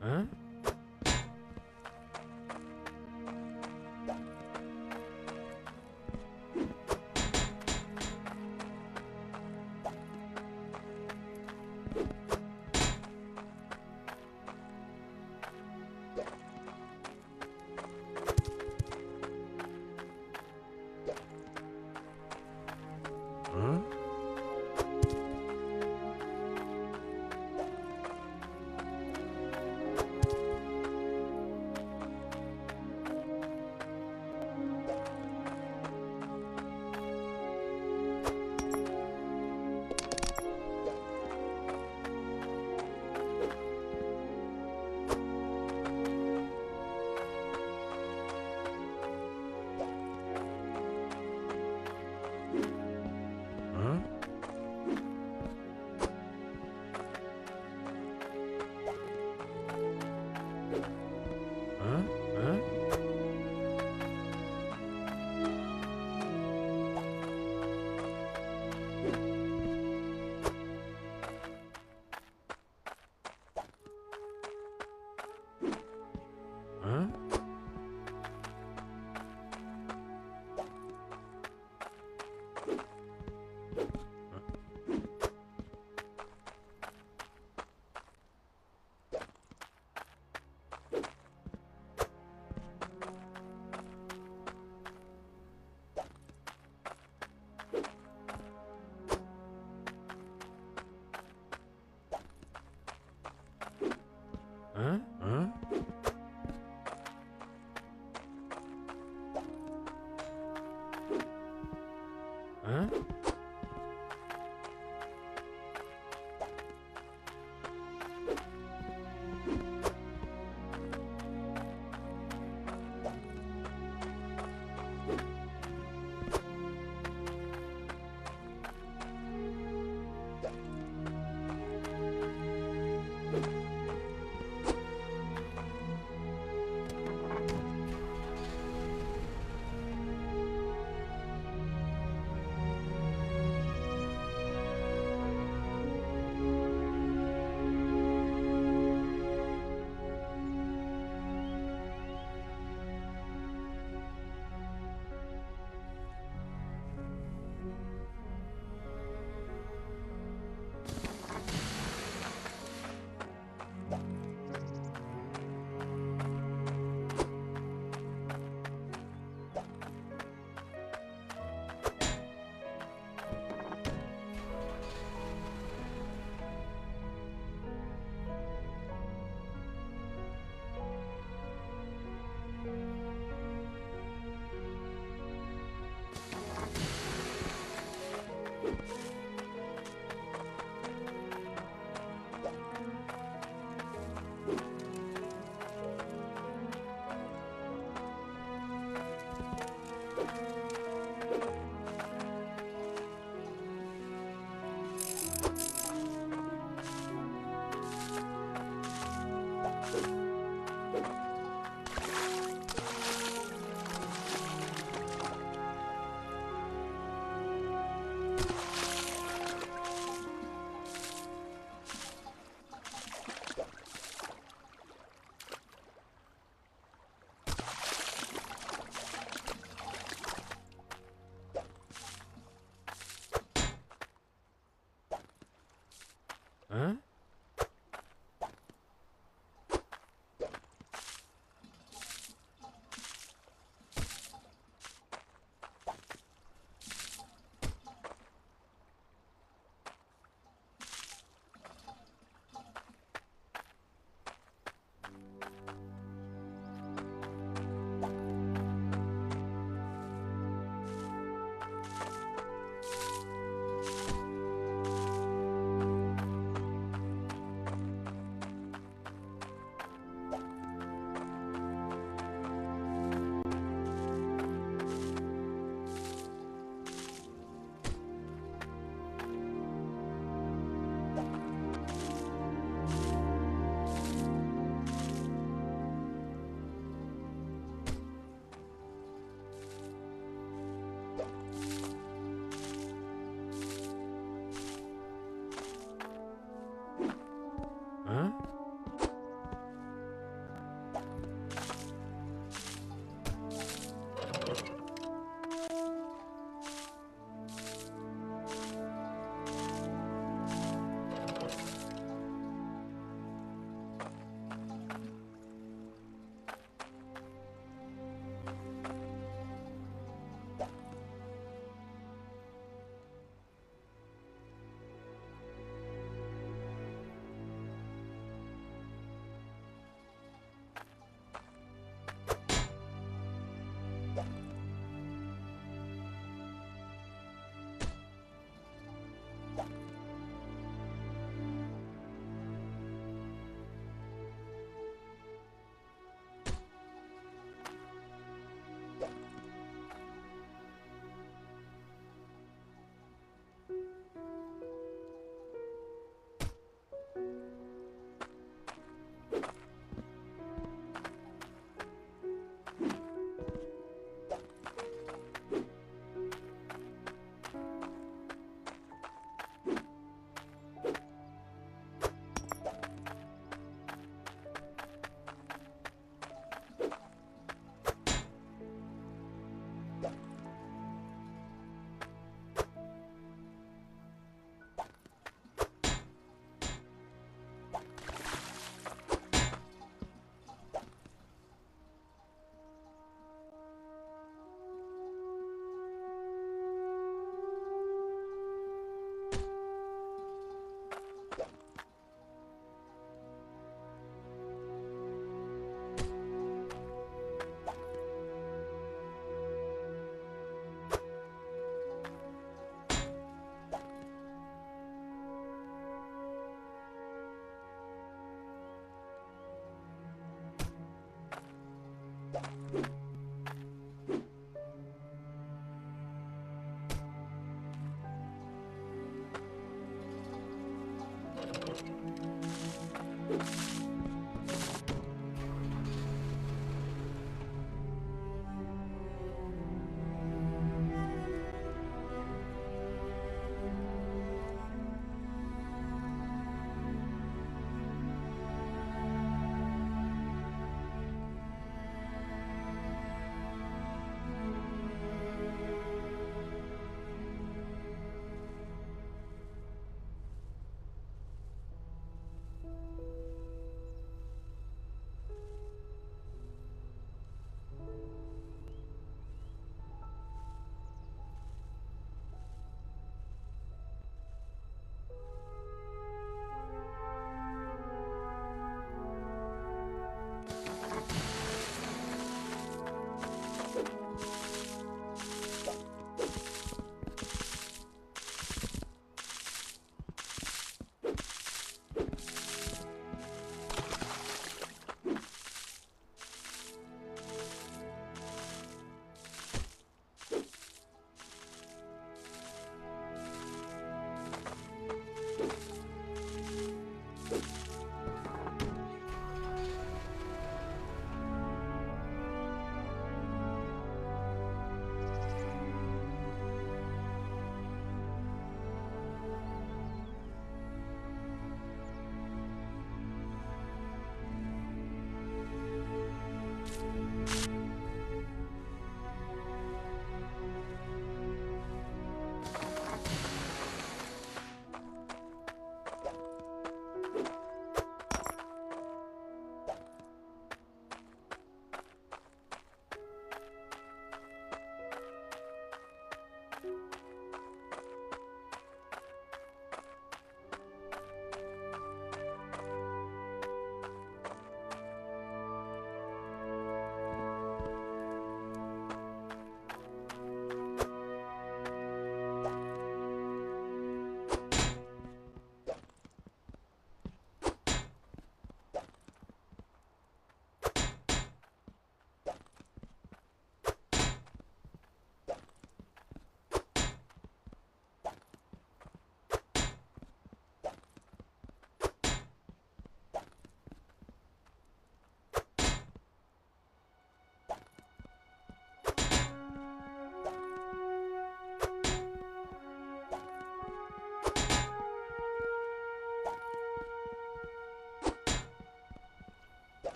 Huh? Huh? Huh? Huh? Huh? Huh? Huh? Huh? Huh?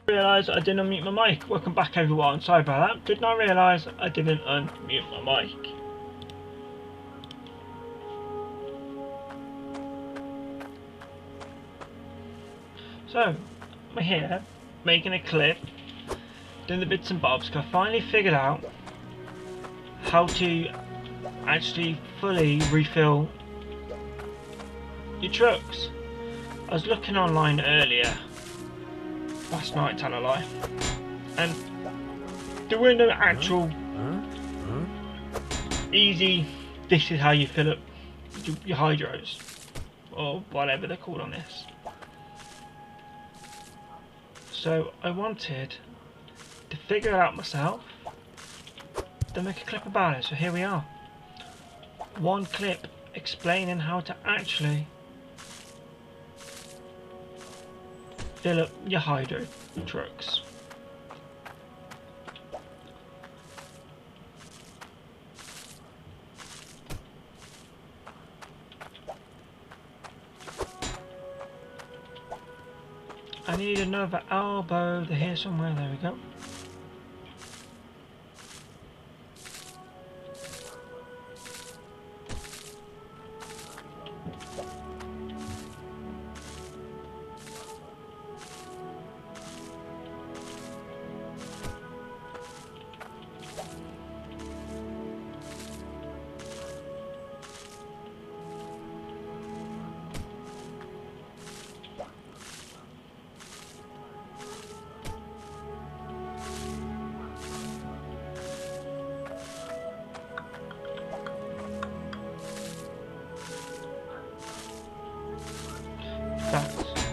Realise I didn't unmute my mic. Welcome back everyone, sorry about that. Did not realise I didn't unmute my mic. So, I'm here making a clip, doing the bits and bobs, because I finally figured out how to actually fully refill your trucks. I was looking online earlier, last night, tell a lie, and there were no actual easy, this is how you fill up your hydros, or whatever they're called on this. So I wanted to figure it out myself, then make a clip about it, so here we are. One clip explaining how to actually fill up your hydro trucks. I need another elbow. They're here somewhere. There we go.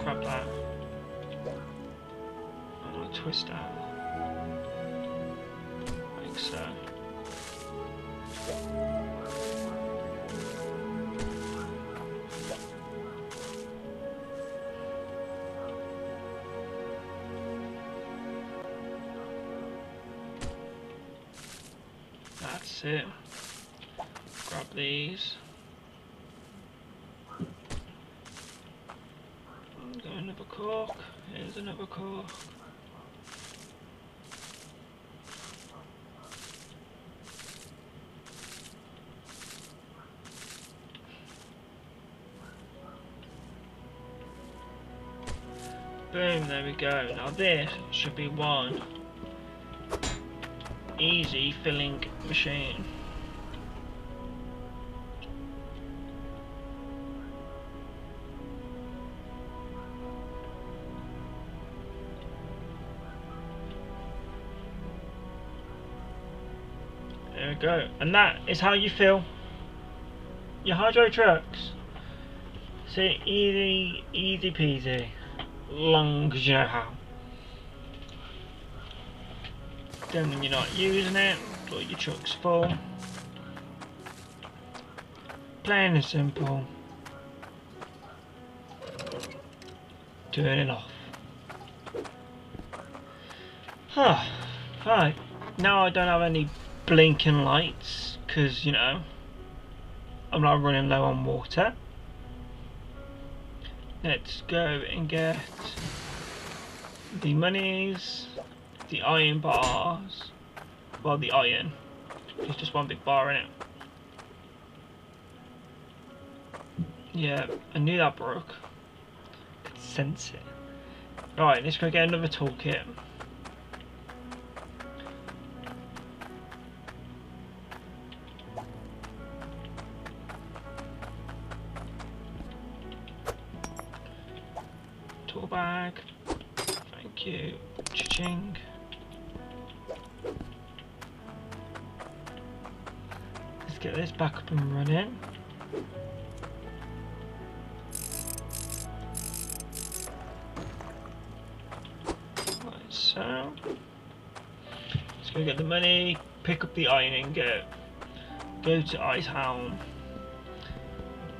Grab that. I'm going to twist that. Like so. That's it. Grab these. Another cork. Here's another cork. Boom, there we go. Now this should be one easy filling machine. There we go, and that is how you fill your hydro trucks. See, easy peasy, long as you know how. Then when you're not using it, put your truck's full. Plain and simple. Turn it off. Right, now I don't have any blinking lights because, you know, I'm not running low on water. Let's go and get the monies, the iron bars. Well, the iron, there's just one big bar in it. Yeah, I knew that broke. I could sense it. Right, let's go get another toolkit. Tool bag. Thank you. Cha-ching. Let's get this back up and running. Like so. Let's go get the money, pick up the iron ingot, go to Icehound.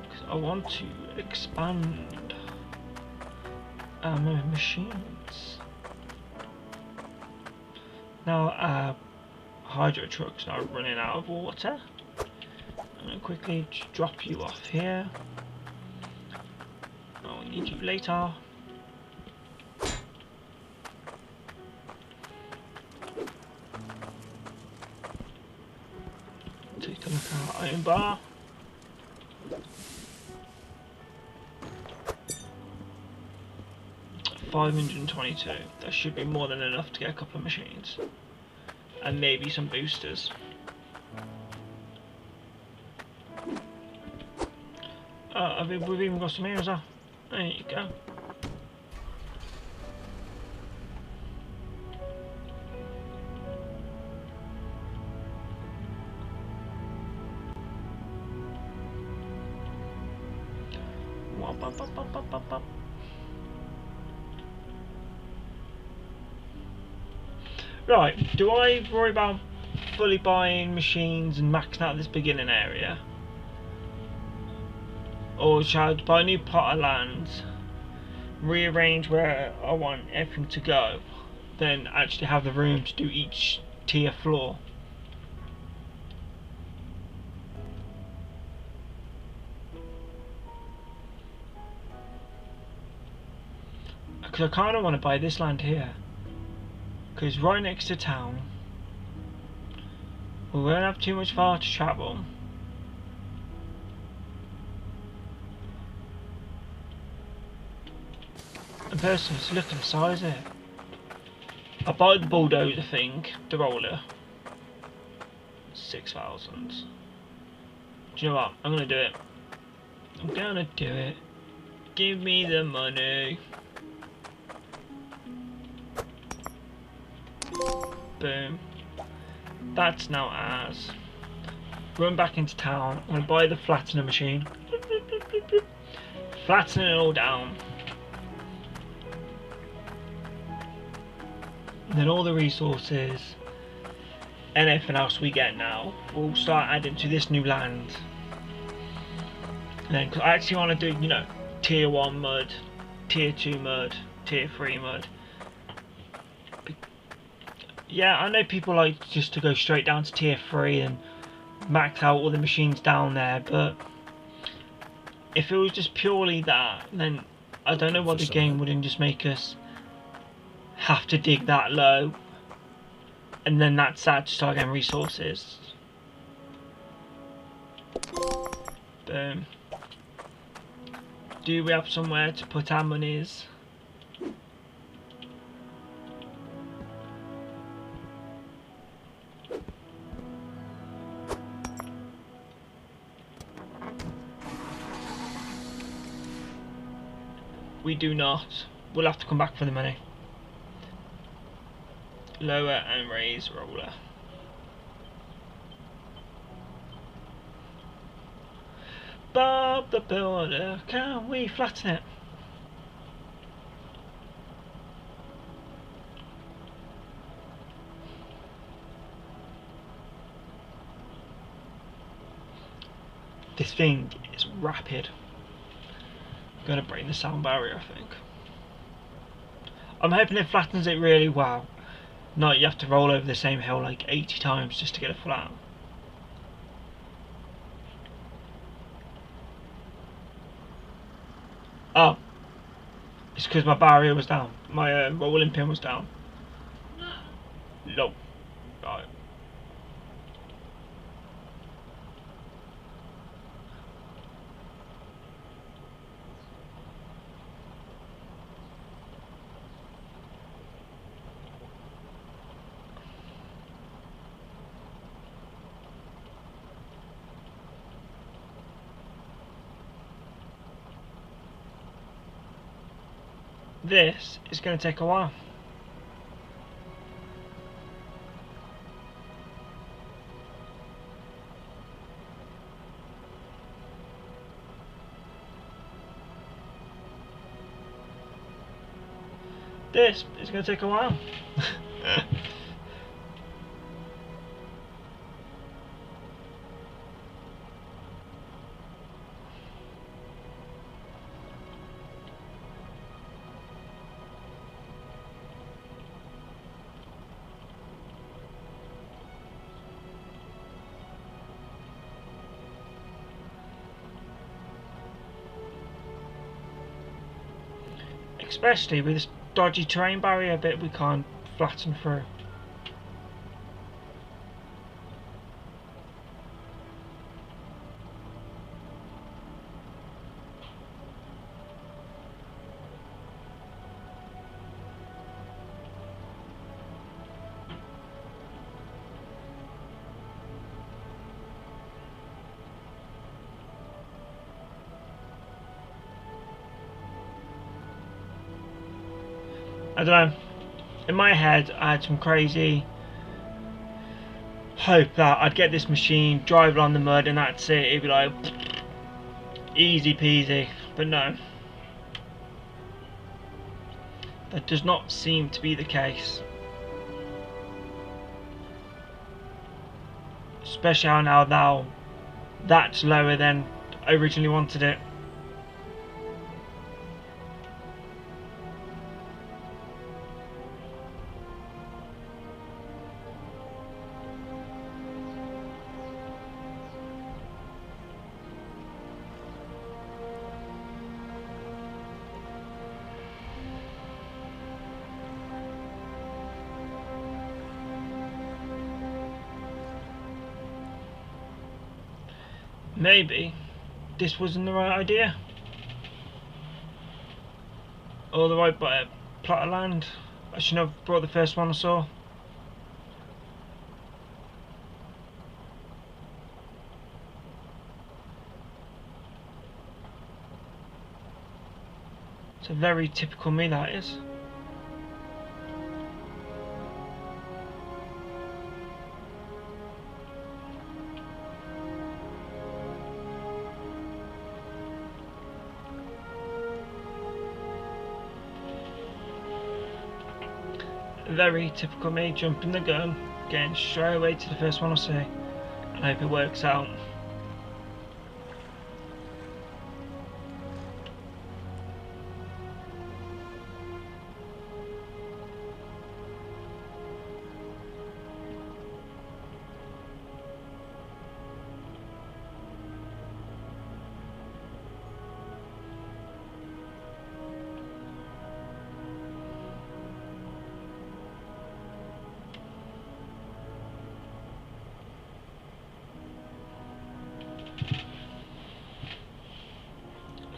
Because I want to expand my machines. Now, hydro truck's now running out of water. I'm going to quickly drop you off here. I'll need you later. Take a look at our iron bar. $522. That should be more than enough to get a couple of machines. And maybe some boosters. We've even got some here as well. There you go. Right, do I worry about fully buying machines and maxing out this beginning area? Or shall I buy a new plot of land, rearrange where I want everything to go, then actually have the room to do each tier floor? Because I kind of want to buy this land here. Because right next to town, we won't have too much far to travel. And personally, just look at the size of it. I buy the bulldozer thing, the roller. 6,000. Do you know what? I'm gonna do it. I'm gonna do it. Give me the money. Boom. That's now ours. Run back into town. I'm gonna buy the flattener machine. Flatten it all down. And then all the resources and everything else we get now, we'll start adding to this new land. And then, cause I actually want to do, you know, tier 1 mud, tier 2 mud, tier 3 mud. Yeah, I know people like just to go straight down to tier 3 and max out all the machines down there, but if it was just purely that, then I don't know why the game wouldn't just make us have to dig that low, and then that's that to start getting resources. Boom. Do we have somewhere to put our monies? We do not. We'll have to come back for the money. Lower and raise roller. Bob the Builder, can we flatten it? This thing is rapid. I'm gonna break the sound barrier, I think. I'm hoping it flattens it really well. Not you have to roll over the same hill like 80 times just to get it flat. Oh, it's because my barrier was down. My rolling pin was down. No. Right. This is going to take a while. This is going to take a while. especially with this dodgy terrain barrier bit we can't flatten through. I don't know, in my head I had some crazy hope that I'd get this machine, drive along the mud and that's it, it'd be like easy peasy, but no. That does not seem to be the case. Especially now that's lower than I originally wanted it. Maybe this wasn't the right idea, or the right plot of land. I shouldn't have brought the first one I saw. It's a very typical me, that is. Very typical me, jumping the gun, getting straight away to the first one I see, and hope it works out.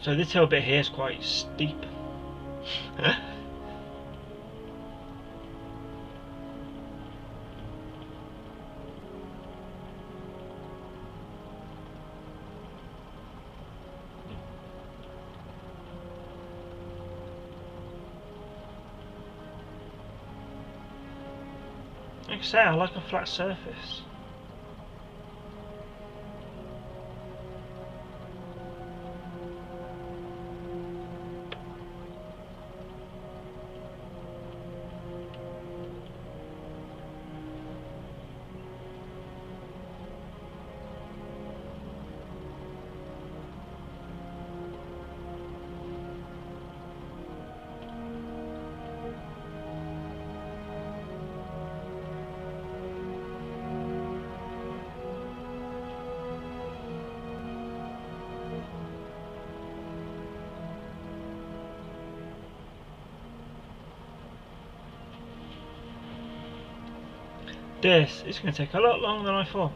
So this hill bit here is quite steep. Like I say, I like a flat surface. This is going to take a lot longer than I thought.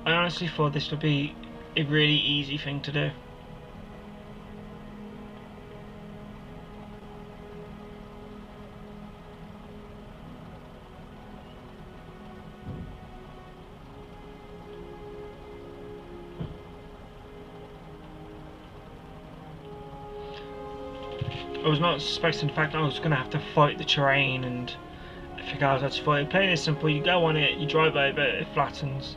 I honestly thought this would be a really easy thing to do. I was not expecting the fact that I was going to have to fight the terrain and figure out how to fight it. Plain and simple, you go on it, you drive over it, it flattens.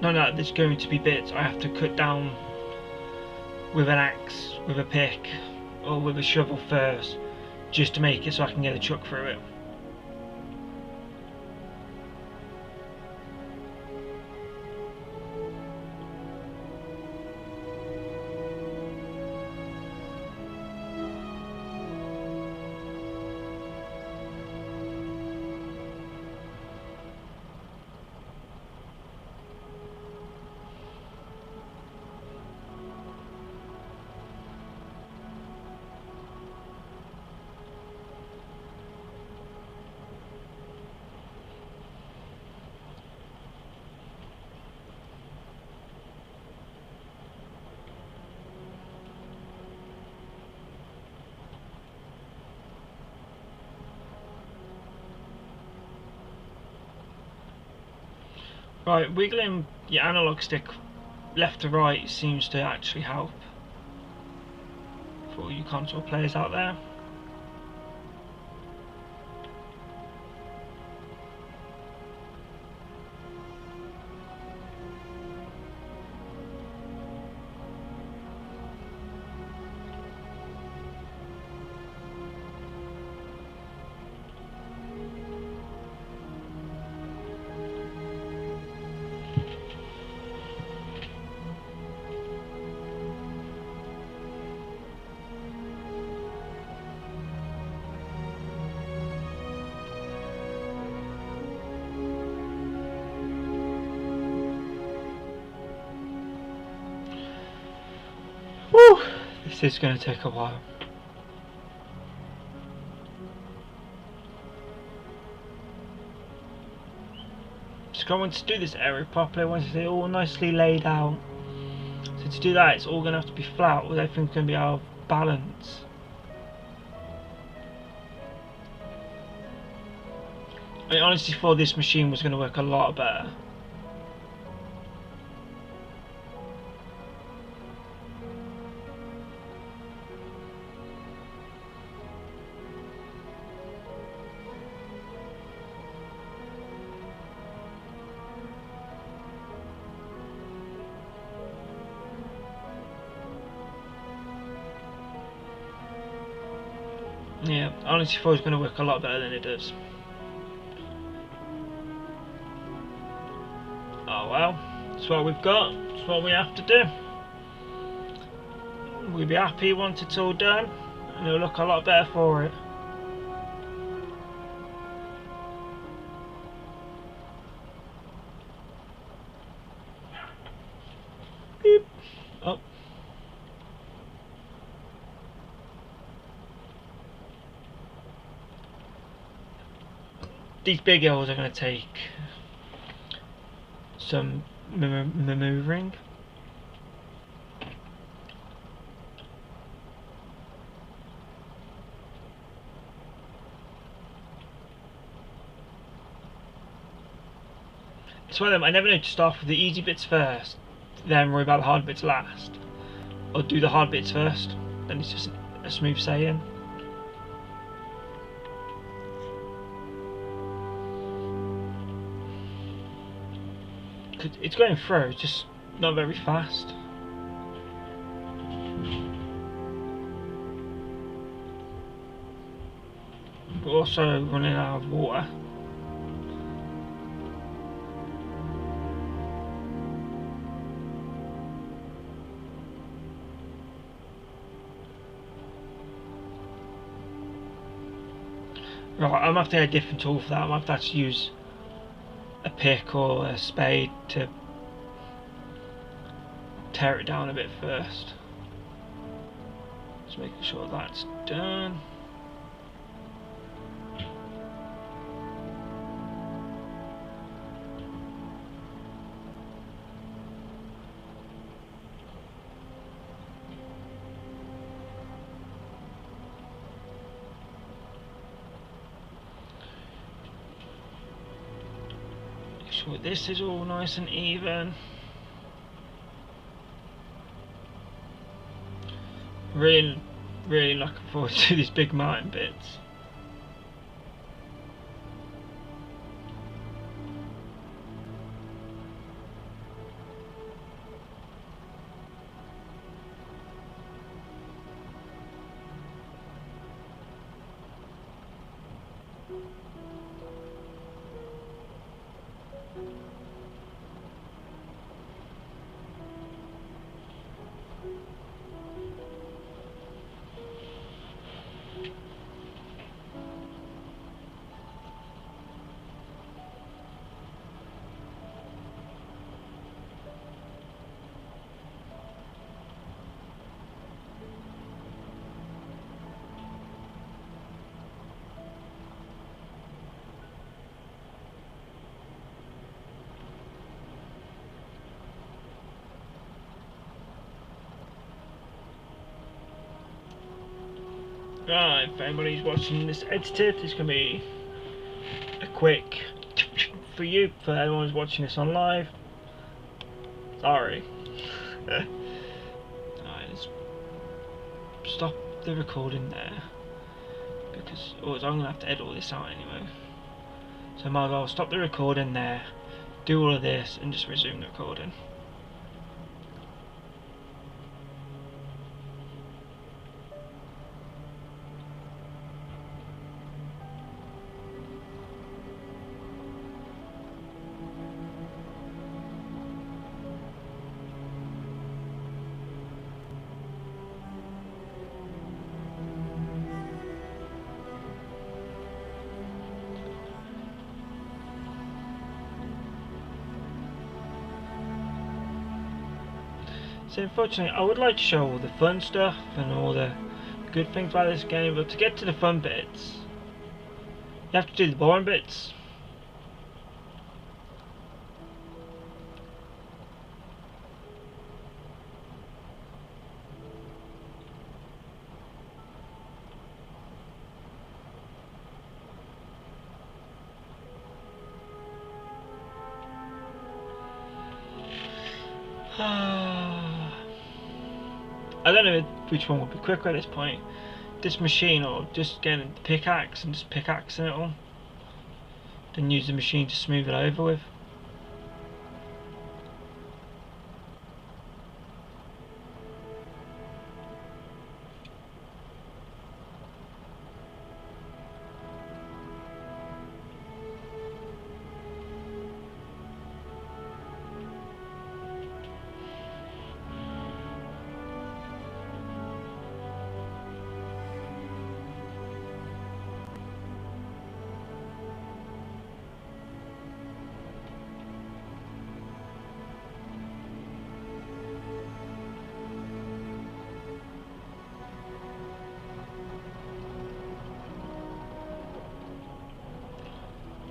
No, there's going to be bits I have to cut down with an axe, with a pick, or with a shovel first, just to make it so I can get a truck through it. Right, wiggling your analog stick left to right seems to actually help for all you console players out there. Woo! This is going to take a while. Just I want to do this area properly. I want it all nicely laid out. So to do that, it's all going to have to be flat, or everything's going to be out of balance. I honestly thought this machine was going to work a lot better. Yeah, I honestly thought it was going to work a lot better than it does. Oh well, that's what we've got, that's what we have to do. We'll be happy once it's all done, and it'll look a lot better for it. Beep. Oh. These big hills are going to take some manoeuvring. It's one of them, I never know to start with the easy bits first, then worry about the hard bits last. Or do the hard bits first, then it's just a smooth sailing. It's going through, it's just not very fast. We're also running out of water. Right, I'm going to have to get a different tool for that. I'm going to have to use a pick or a spade to tear it down a bit first. Just making sure that's done. Sure this is all nice and even. Really looking forward to these big mountain bits. Right, if anybody's watching this edited, it's going to be a quick for you, for anyone who's watching this on live. Sorry. Alright, let's stop the recording there. Because I'm going to have to edit all this out anyway. So I might as well stop the recording there, do all of this, and just resume the recording. So unfortunately, I would like to show all the fun stuff and all the good things about this game, but to get to the fun bits, you have to do the boring bits. I don't know which one would be quicker at this point, this machine or just getting the pickaxe and just pickaxing it all, then use the machine to smooth it over with.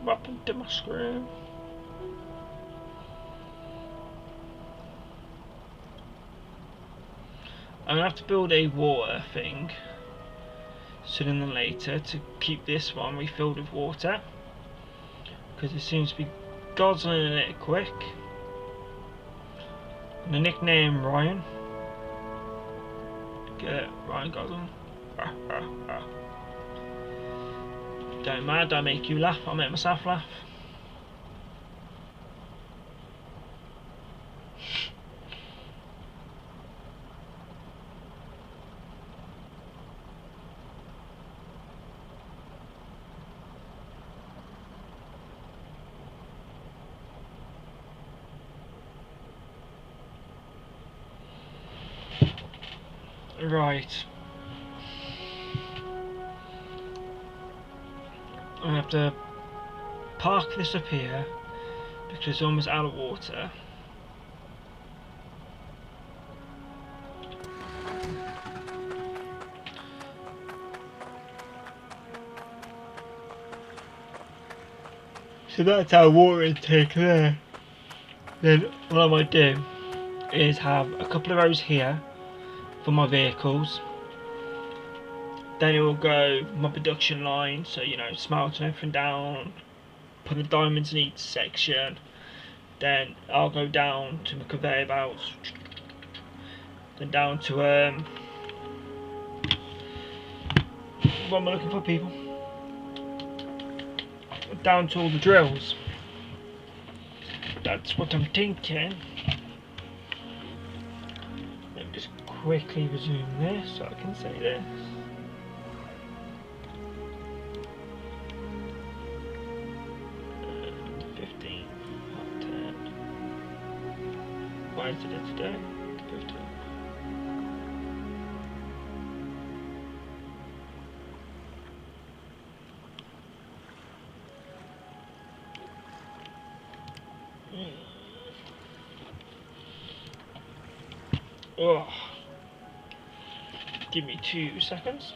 What happened to my screen? I'm gonna have to build a water thing sooner than later to keep this one refilled with water, because it seems to be guzzling it quick. And the nickname Ryan. Get it? Ryan Gosling. Don't mind, I make you laugh, I make myself laugh. Right. I'm gonna have to park this up here because it's almost out of water. So that's our water intake there. Then what I might do is have a couple of rows here for my vehicles. Then it will go my production line, so you know, smelting everything down, put the diamonds in each section. Then I'll go down to my conveyor belts, then down to what am I looking for, people? Down to all the drills. That's what I'm thinking. Let me just quickly resume this so I can say this. Why is it in today? 15. Oh. Give me 2 seconds.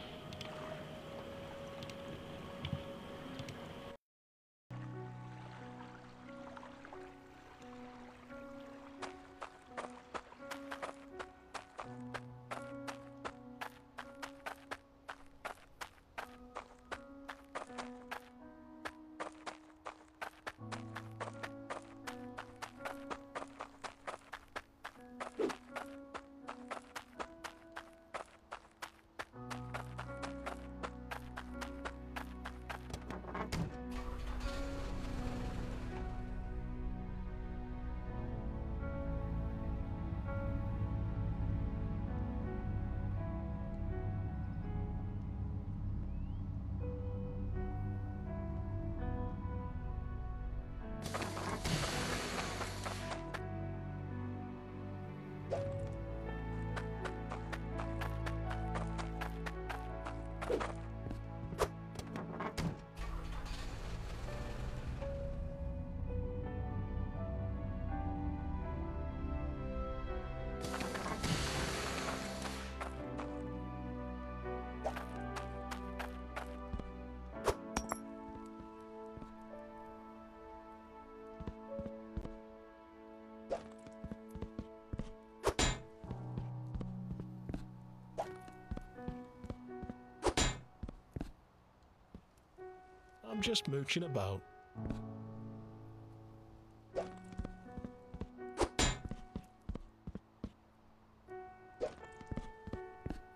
I'm just mooching about.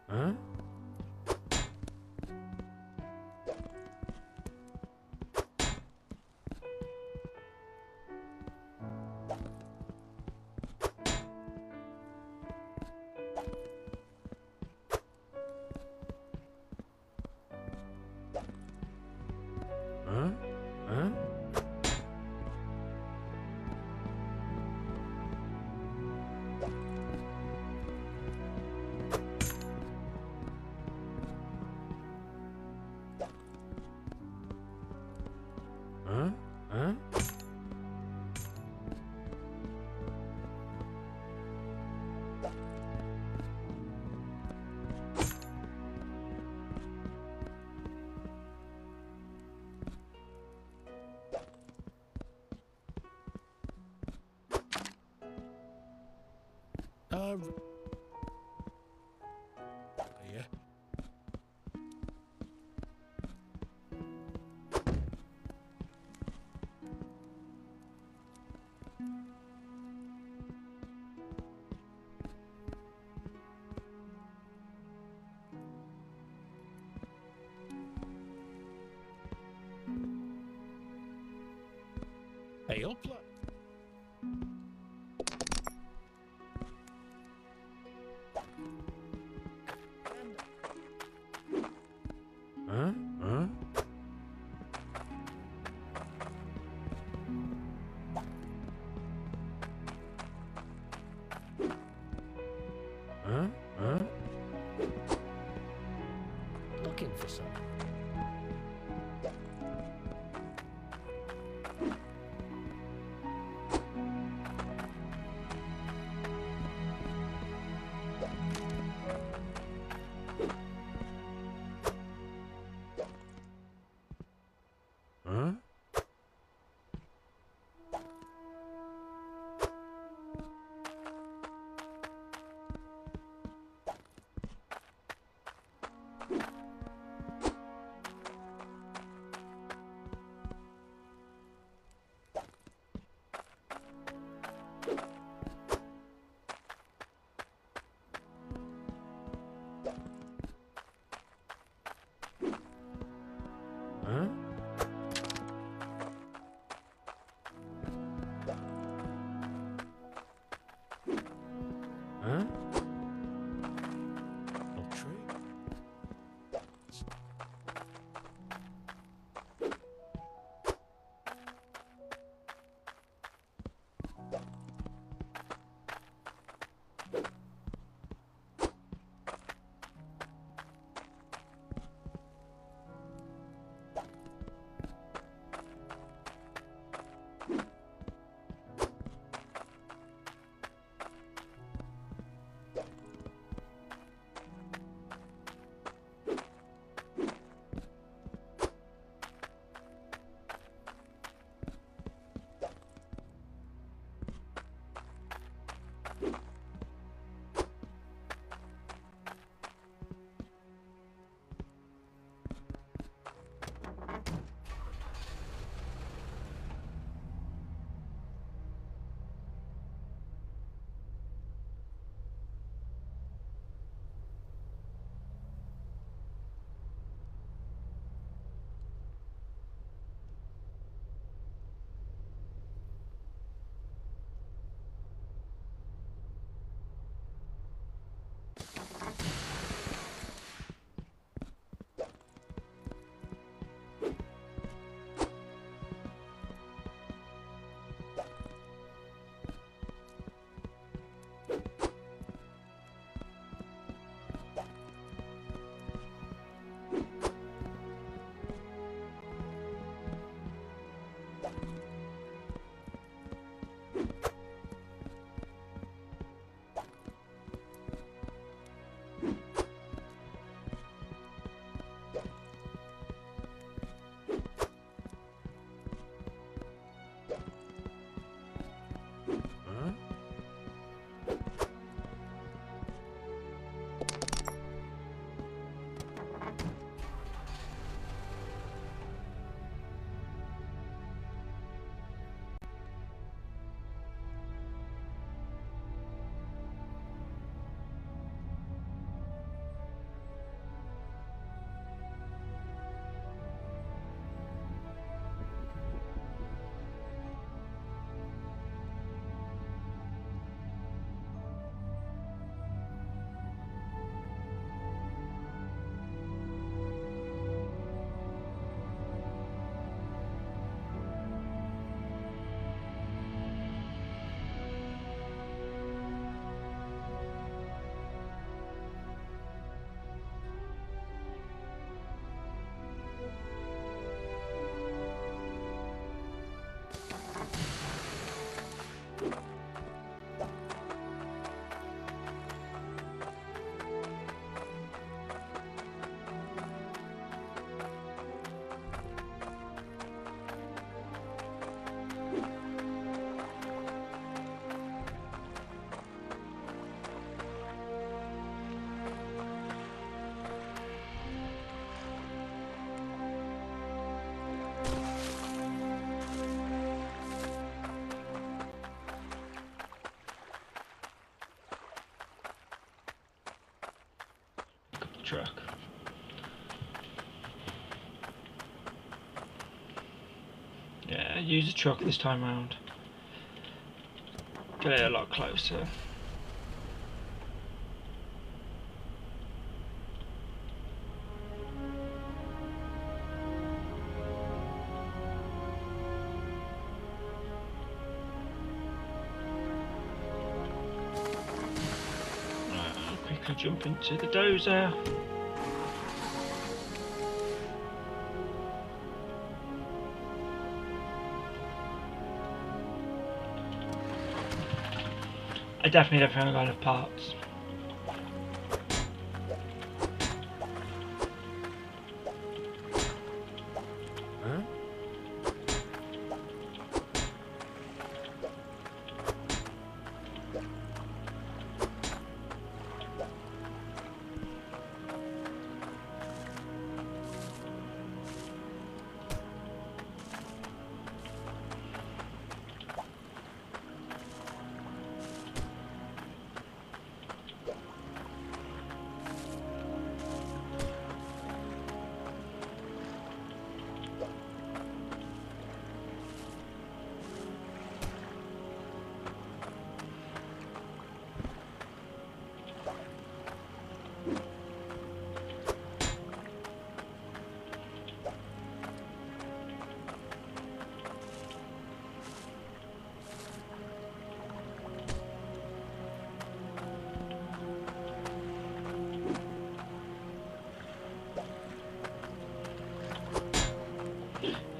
Huh? Huh? Huh? Huh? Huh? Yeah. Hey, up, lad. Huh? Huh? Huh? Huh? Looking for some. Huh? Huh? Huh? No tree. truck. Yeah, use the truck this time round. Get it a lot closer. Quickly jump into the dozer. I definitely don't have a lot of parts. Huh?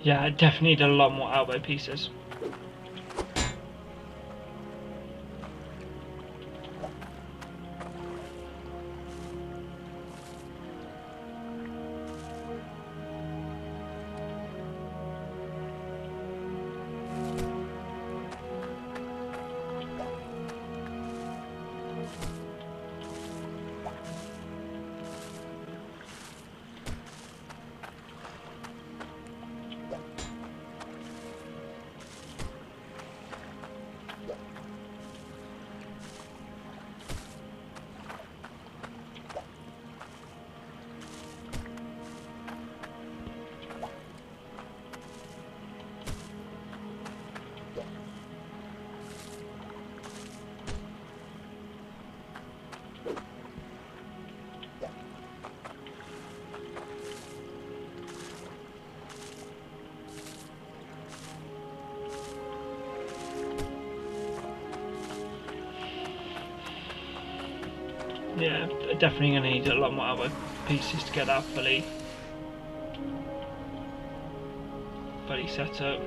Yeah, I definitely need a lot more elbow pieces. Yeah, definitely gonna need a lot more elbow pieces to get that fully set up.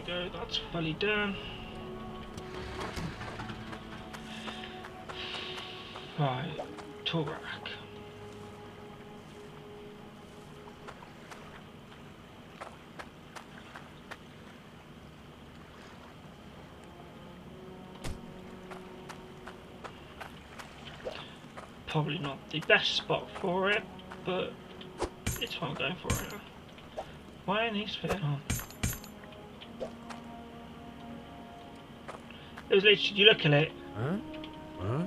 Go, that's fully done. Right, tool rack. Probably not the best spot for it, but it's what I'm going for right now. Why are these fitting on? It was literally, you look at it. Huh? Huh?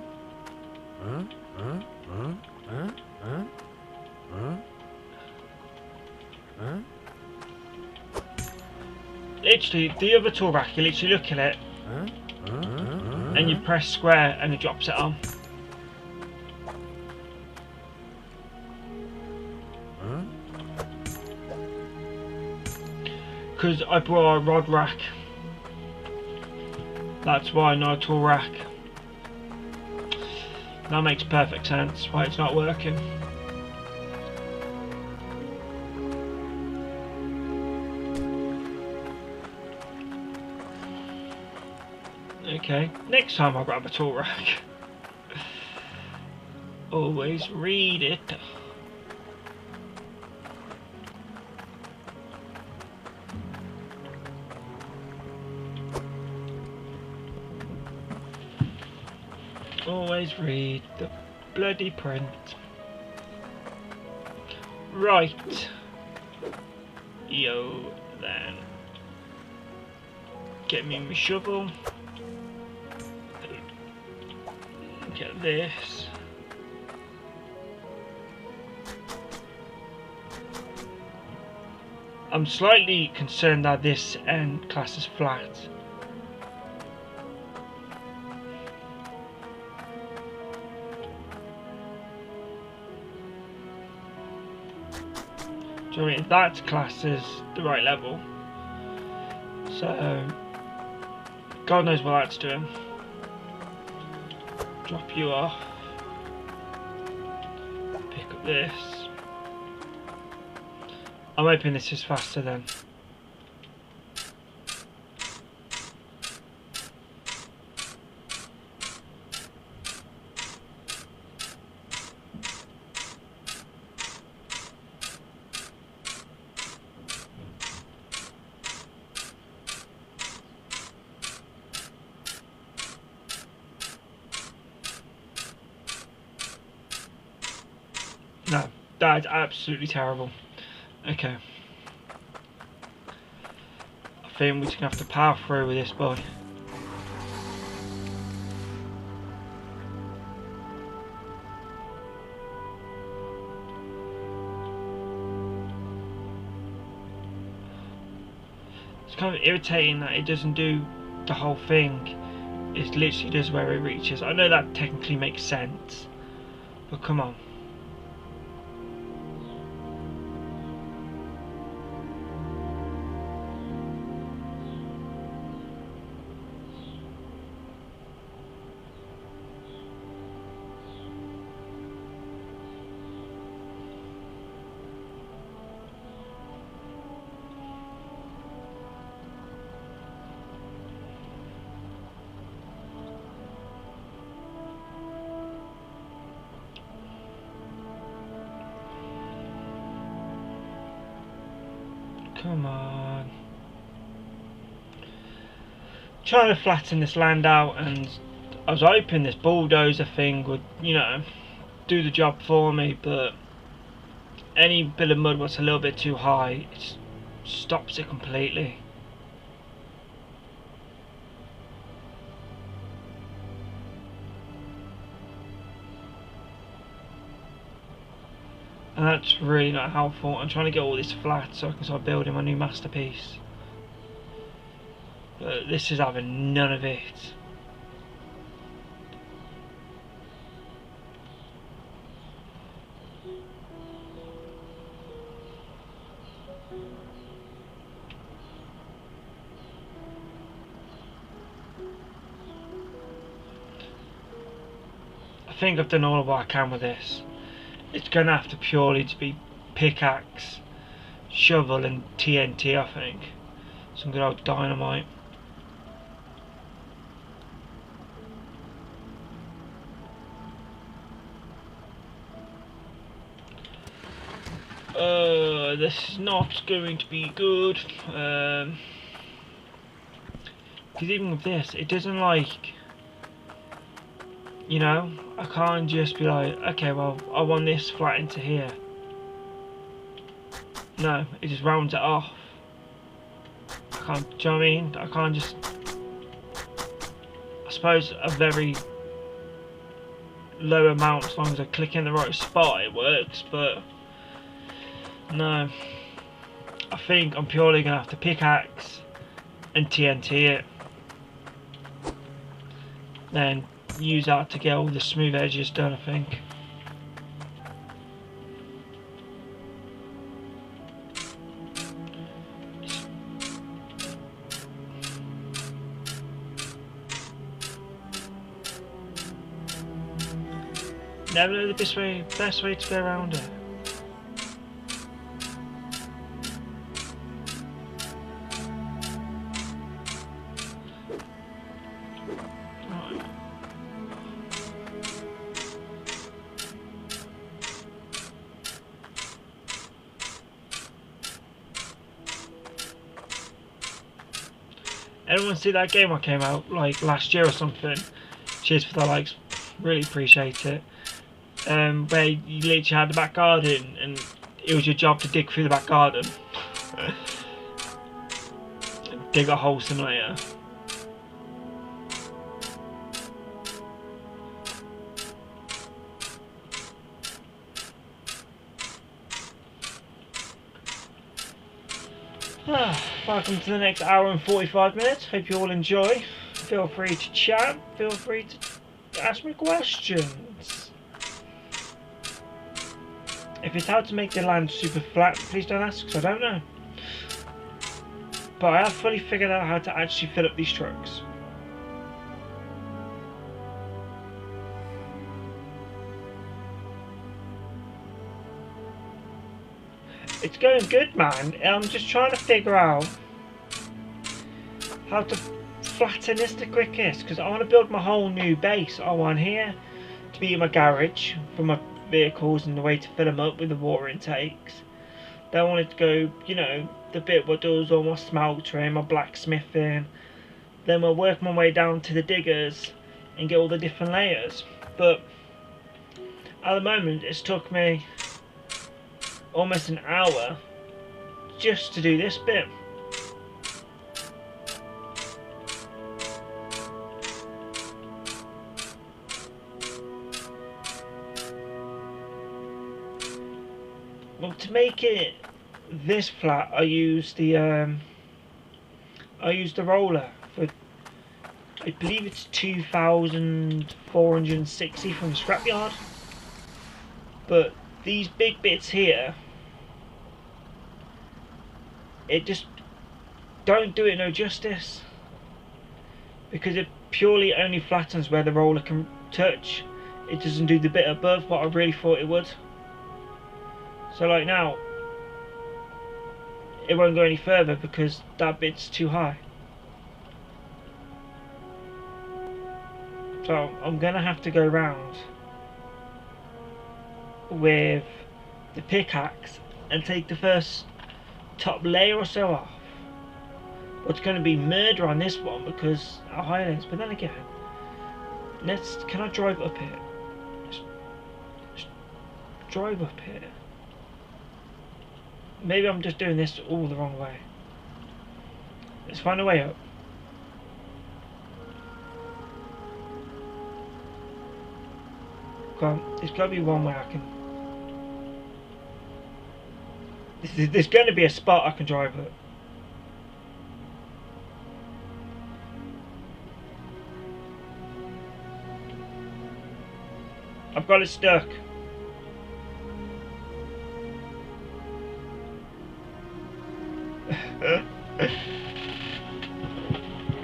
Huh? Huh? Huh? Huh? Huh? Huh? Huh? Literally, the other tool rack, you literally look at it, Huh? Huh? Huh? and you press square and it drops it on. Huh? Because I brought a rod rack. That's why, not a tool rack. That makes perfect sense why it's not working. Okay, next time I'll grab a tool rack. Always read it. Always read the bloody print. Right. Yo, then. Get me my shovel. Get this. I'm slightly concerned that this end class is flat. Do you know what I mean? That class is the right level. So, God knows what that's doing. Drop you off. Pick up this. I'm hoping this is faster then. No, that's absolutely terrible. Okay. I think we're just going to have to power through with this boy. It's kind of irritating that it doesn't do the whole thing. It literally does where it reaches. I know that technically makes sense, but come on. Come on. Trying to flatten this land out, and I was hoping this bulldozer thing would, you know, do the job for me, but any bit of mud was a little bit too high, it stops it completely. And that's really not helpful. I'm trying to get all this flat so I can start building my new masterpiece. But this is having none of it. I think I've done all of what I can with this. It's going to have to purely to be pickaxe, shovel and TNT, I think. Some good old dynamite. This is not going to be good. Because even with this, it doesn't like... You know, I can't just be like, okay, well, I want this flat into here. No, it just rounds it off. I can't, do you know what I mean? I can't just... I suppose a very low amount, as long as I click in the right spot, it works, but... No. I think I'm purely going to have to pickaxe and TNT it. Then use that to get all the smooth edges done, I think. Never know the best way to get around it. Anyone see that game I came out like last year or something? Cheers for the likes, really appreciate it. Where you literally had the back garden and it was your job to dig through the back garden. Dig a hole simulator. Welcome to the next hour and 45 minutes. Hope you all enjoy. Feel free to chat. Feel free to ask me questions. If it's how to make the land super flat, please don't ask because I don't know. But I have fully figured out how to actually fill up these trucks. It's going good, man. I'm just trying to figure out how to flatten this the quickest because I want to build my whole new base. I want here to be my garage for my vehicles and the way to fill them up with the water intakes. Then I want it to go, you know, the bit what does all my smeltering, my blacksmithing. Then we'll work my way down to the diggers and get all the different layers. But at the moment it's took me almost an hour just to do this bit. Well, to make it this flat, I used the roller for, I believe it's 2,460 from the scrapyard. But these big bits here, it just don't do it no justice because it purely only flattens where the roller can touch. It doesn't do the bit above what I really thought it would. So like now, it won't go any further because that bit's too high. So I'm gonna have to go round with the pickaxe and take the first top layer or so off. But it's going to be murder on this one because our highlands. But then again, can I drive up here? Just drive up here. Maybe I'm just doing this all the wrong way. Let's find a way up. Come on, there's got to be one way I can. There's going to be a spot I can drive at. I've got it stuck.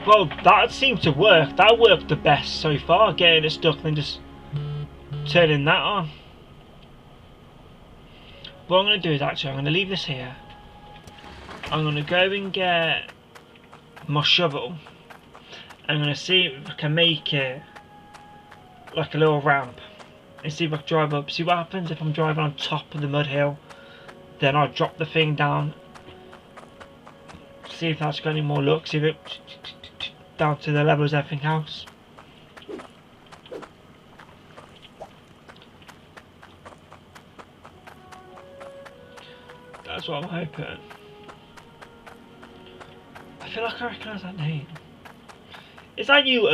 Well, that seemed to work. That worked the best so far, getting it stuck and just turning that on. What I'm going to do is actually I'm going to leave this here. I'm going to go and get my shovel. I'm going to see if I can make it like a little ramp and see if I can drive up. See what happens if I'm driving on top of the mud hill. Then I'll drop the thing down. See if that's got any more luck. See if it down to the level as everything else. That's what I'm hoping. I feel like I recognise that name. Is that you,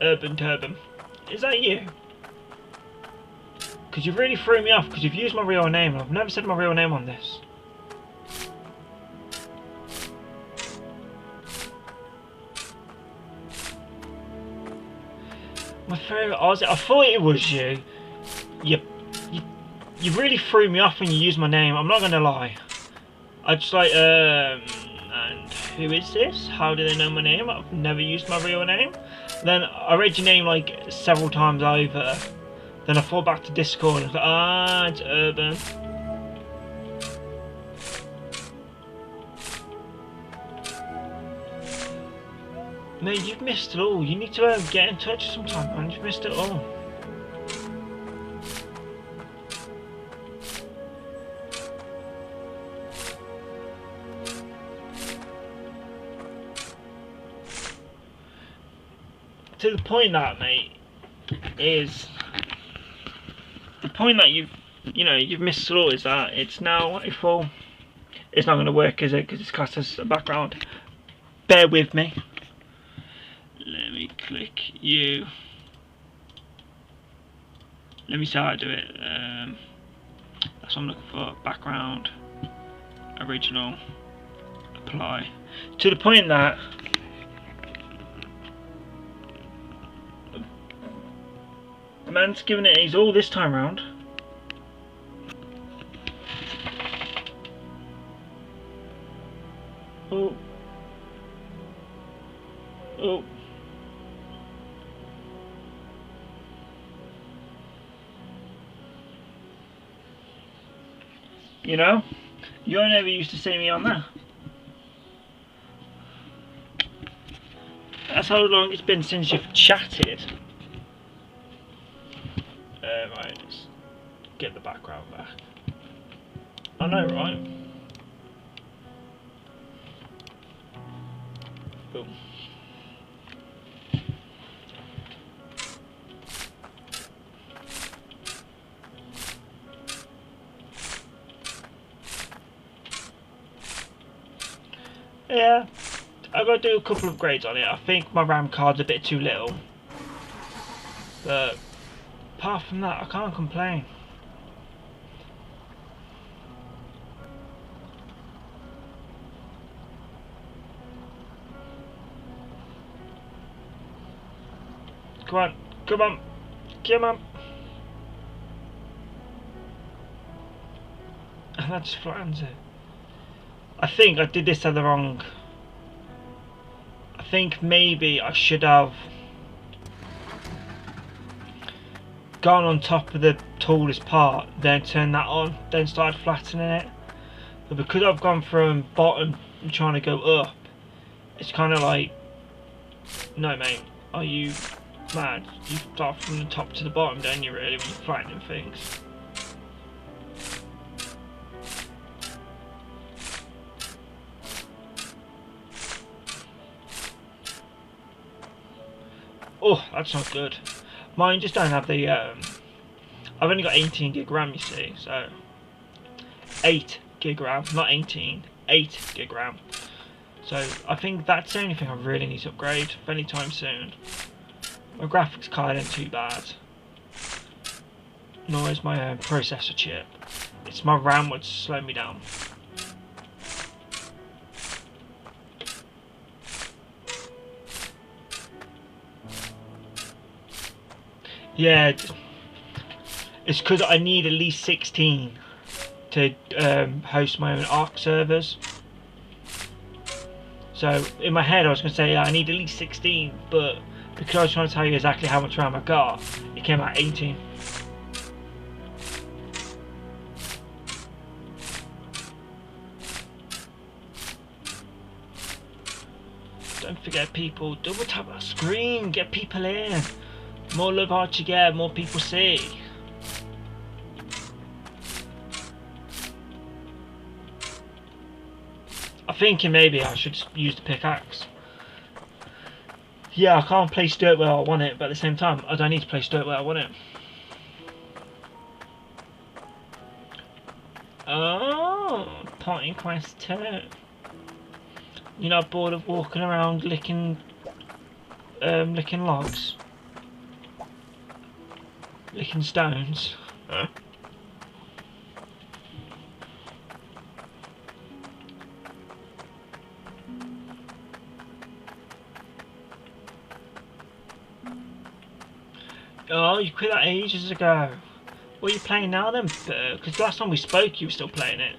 Urban Turban? Is that you? Because you've really threw me off because you've used my real name and I've never said my real name on this. My favourite Aussie. I thought it was you. You really threw me off when you used my name. I'm not gonna lie. I just like and who is this? How do they know my name? I've never used my real name. Then I read your name like several times over. Then I thought back to Discord and I was like, ah, it's Urban. Mate, you've missed it all. You need to get in touch sometime, man. You've missed it all. to the point that, mate, is the point that you've missed the law is that it's now a full. It's not going to work, is it? Because it's classed as a background. Bear with me. Let me click you. Let me see how I do it. That's what I'm looking for. Background, original, apply. To the point that the man's giving it his all this time round. Oh. Oh. You know, you never used to see me on that. That's how long it's been since you've chatted. Right, let's get the background back. I know, right? Boom. Yeah, I've got to do a couple of grades on it. I think my RAM card's a bit too little, but apart from that, I can't complain. Come on, come on, come on. And that just flattens it. I think I did this at the wrong. I think maybe I should have gone on top of the tallest part, then turned that on, then started flattening it. But because I've gone from bottom and trying to go up, it's kind of like, no mate, are you mad? You start from the top to the bottom, don't you really, when you're flattening things? Oh, that's not good. Mine just don't have the, I've only got 18 gig RAM, you see, so 8 gig RAM, not 18, 8 gig RAM. So I think that's the only thing I really need to upgrade anytime soon. My graphics card ain't too bad, nor is my processor chip. It's my RAM which slowed me down. Yeah, it's because I need at least 16 to host my own Arc servers. So in my head I was going to say I need at least 16, but because I was trying to tell you exactly how much RAM I got, it came out 18. Don't forget people, double tap that screen, get people in. More love art you get, more people see. I'm thinking maybe I should use the pickaxe. Yeah, I can't place dirt where I want it, but at the same time, I don't need to place dirt where I want it. Oh, Party Quest 2. You're not bored of walking around licking logs? Licking stones? Huh? Oh, you quit that ages ago. What are you playing now then? Because last time we spoke you were still playing it.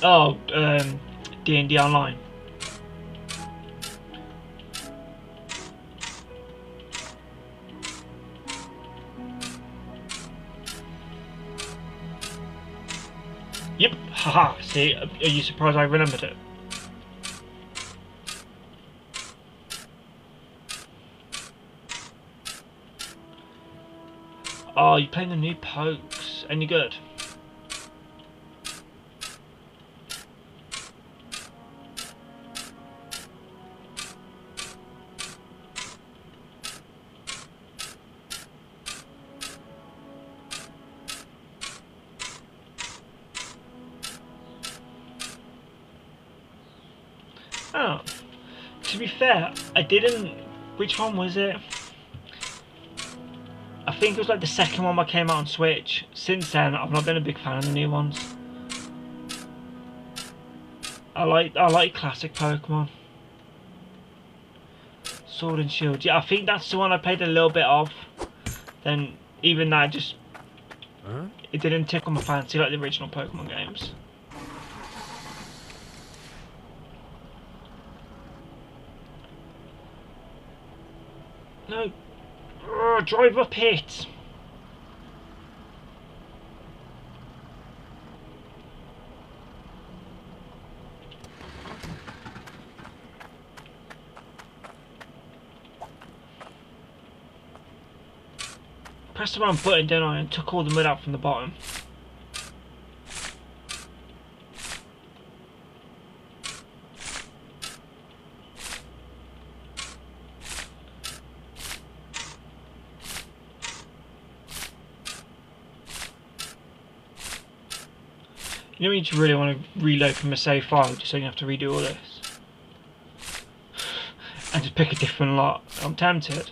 Oh, D&D Online. Yep, haha, see, are you surprised I remembered it? Oh, you're playing the new pokes, and you're good. Oh, to be fair, I didn't. Which one was it? I think it was like the second one that came out on Switch. Since then, I've not been a big fan of the new ones. I like classic Pokemon. Sword and Shield. Yeah, I think that's the one I played a little bit of. Then even that just it didn't tickle my fancy like the original Pokemon games. No. Drive up it! Pressed the wrong button, didn't I, and took all the mud out from the bottom. You know when you just really want to reload from a save file just so you have to redo all this? And just pick a different lot. I'm tempted.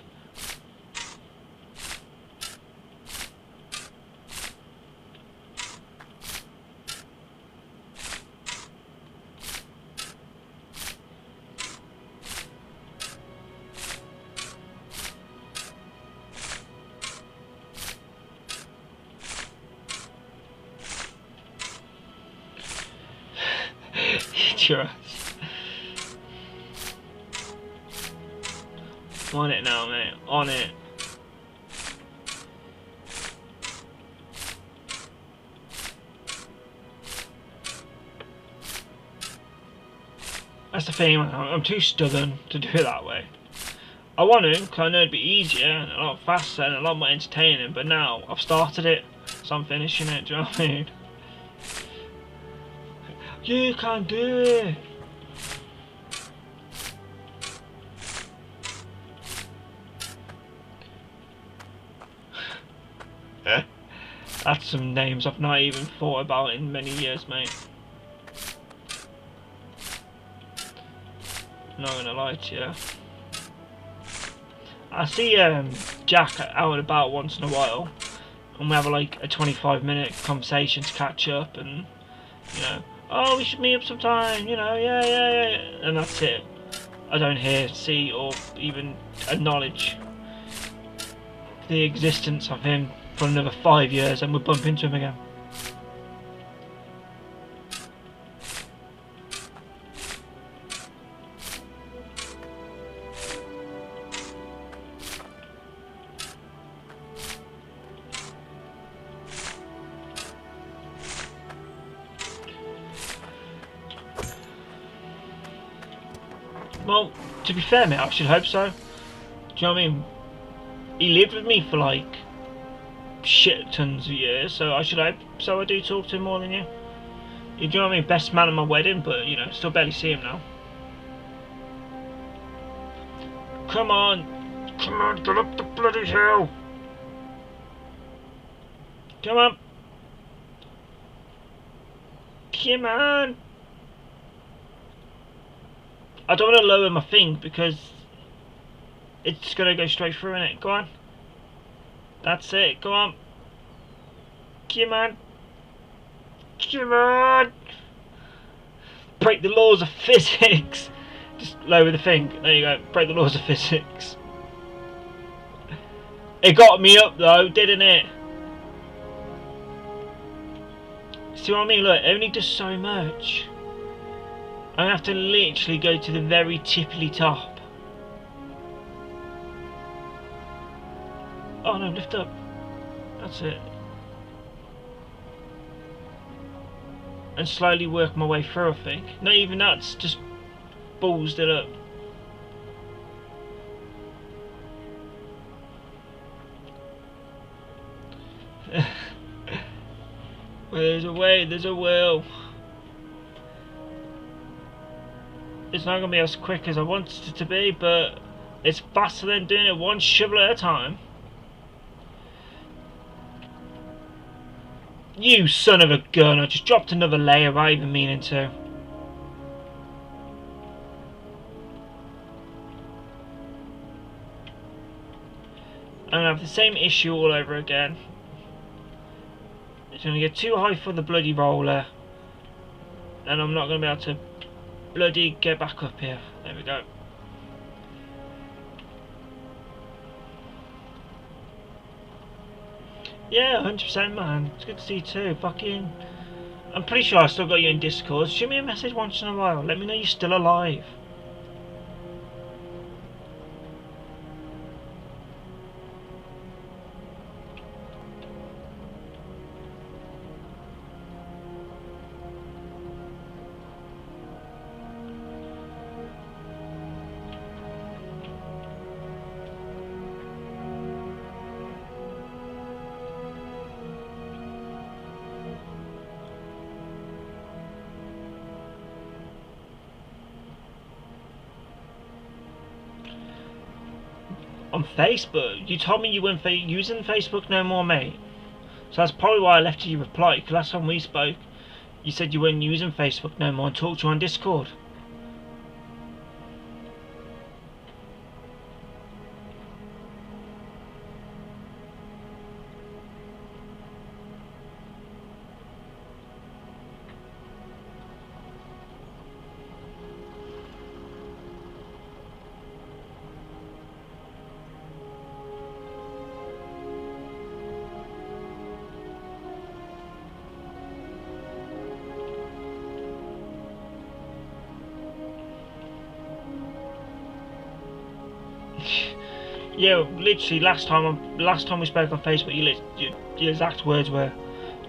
Sure. On it now, mate. On it. That's the thing, I'm too stubborn to do it that way. I want to, because I know it'd be easier and a lot faster and a lot more entertaining, but now I've started it, so I'm finishing it, do you know what I mean? You can't do it! That's some names I've not even thought about in many years, mate. Not gonna lie to you. I see Jack out and about once in a while, and we have like a 25-minute conversation to catch up, and you know, oh, we should meet up sometime, you know, yeah, and that's it. I don't hear, see, or even acknowledge the existence of him for another 5 years, and we'll bump into him again. Well, to be fair, mate, I should hope so. Do you know what I mean? He lived with me for like shit tons of years, so I should hope so. I do talk to him more than you. You know what I mean? Best man at my wedding, but you know, still barely see him now. Come on, get up the bloody hill. Come on. Come on. I don't want to lower my thing because it's going to go straight through in it. Go on. That's it. Go on. Come on. Come on. Break the laws of physics. Just lower the thing. There you go. Break the laws of physics. It got me up though, didn't it? See what I mean? Look, it only does so much. I'm going to have to literally go to the very tippity top. Oh no, lift up. That's it. And slowly work my way through, I think. Not even that's just ballsed it up. Where there's a way, there's a will. It's not going to be as quick as I wanted it to be, but it's faster than doing it one shovel at a time. You son of a gun, I just dropped another layer without even meaning to. I'm going to have the same issue all over again. It's going to get too high for the bloody roller. And I'm not going to be able to bloody get back up here. There we go. Yeah, 100% man. It's good to see you too. Fucking... I'm pretty sure I still got you in Discord. Shoot me a message once in a while. Let me know you're still alive. On Facebook? You told me you weren't using Facebook no more, mate. So that's probably why I left you your reply, because last time we spoke, you said you weren't using Facebook no more and talked to you on Discord. Yeah, literally last time we spoke on Facebook, your exact words were,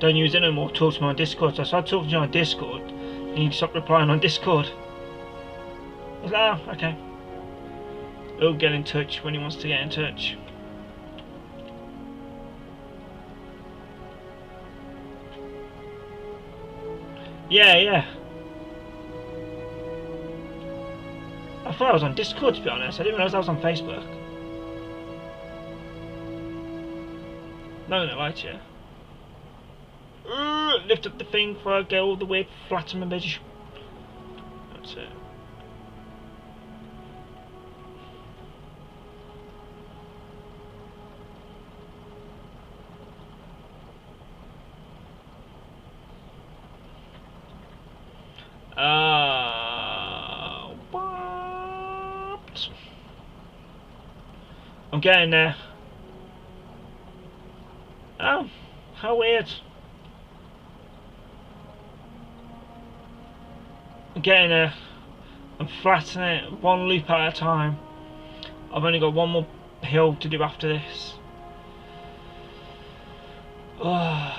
"Don't use it anymore. Talk to me on Discord." So I started talking to you on Discord, and you stopped replying on Discord. I was like, oh, okay. He'll get in touch when he wants to get in touch. Yeah. I thought I was on Discord, to be honest. I didn't realise I was on Facebook. Not gonna lie to you. Lift up the thing before I get all the way flat on my bitch. That's it. What? I'm getting there. Oh, how weird. I'm getting there. I'm flattening it one loop at a time. I've only got one more hill to do after this. Oh.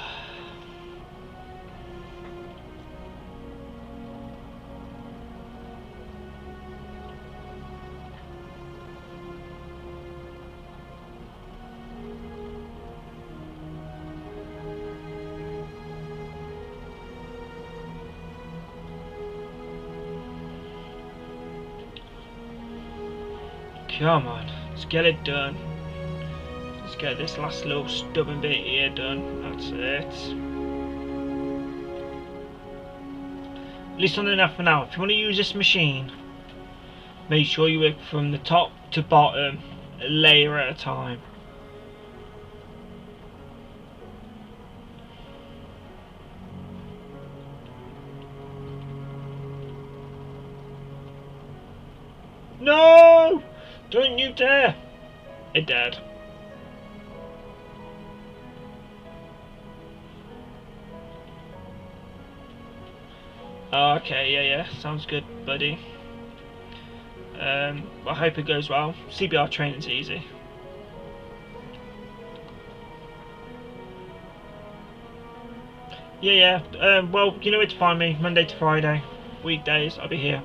Come on, let's get it done. Let's get this last little stubborn bit here done. That's it. At least on enough for now. If you want to use this machine, make sure you work from the top to bottom, a layer at a time. No! Don't you dare! It dead. Okay, yeah, sounds good, buddy. I hope it goes well. CBR training's easy. Yeah. Well, you know where to find me. Monday to Friday, weekdays. I'll be here.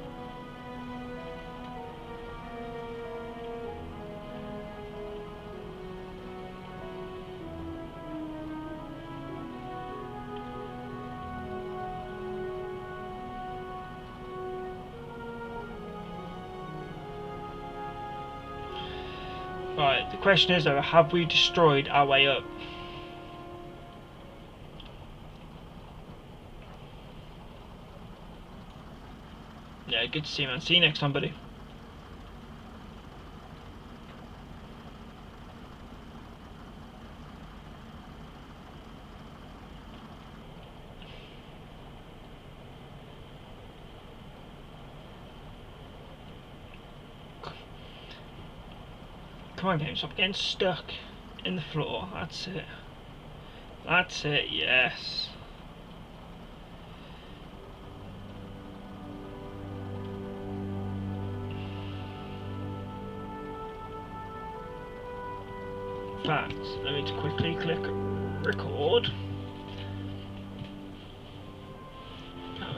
Right, the question is though, have we destroyed our way up? Yeah, good to see you, man. See you next time, buddy. Come on, game, stop getting stuck in the floor. That's it. That's it, yes. In fact, let me just quickly click record.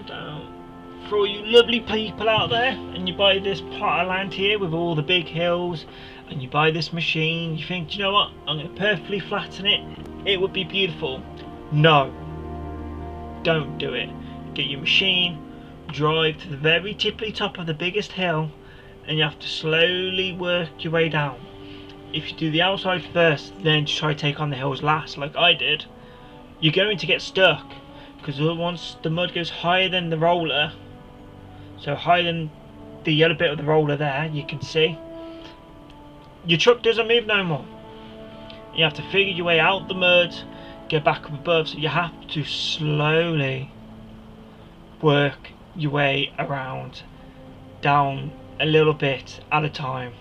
Down. For all you lovely people out there, and you buy this plot of land here with all the big hills, and you buy this machine, you think, you know what, I'm going to perfectly flatten it, it would be beautiful. No, don't do it. Get your machine, drive to the very tippy top of the biggest hill, and you have to slowly work your way down. If you do the outside first, then try to take on the hills last, like I did, you're going to get stuck. Because once the mud goes higher than the roller, so higher than the yellow bit of the roller there, you can see, your truck doesn't move no more. You have to figure your way out the mud, get back up above, so you have to slowly work your way around, down a little bit at a time.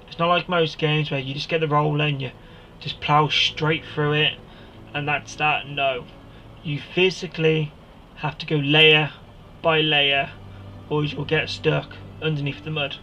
It's not like most games where you just get the roller and you just plough straight through it and that's that. No, you physically have to go layer by layer or you'll get stuck underneath the mud.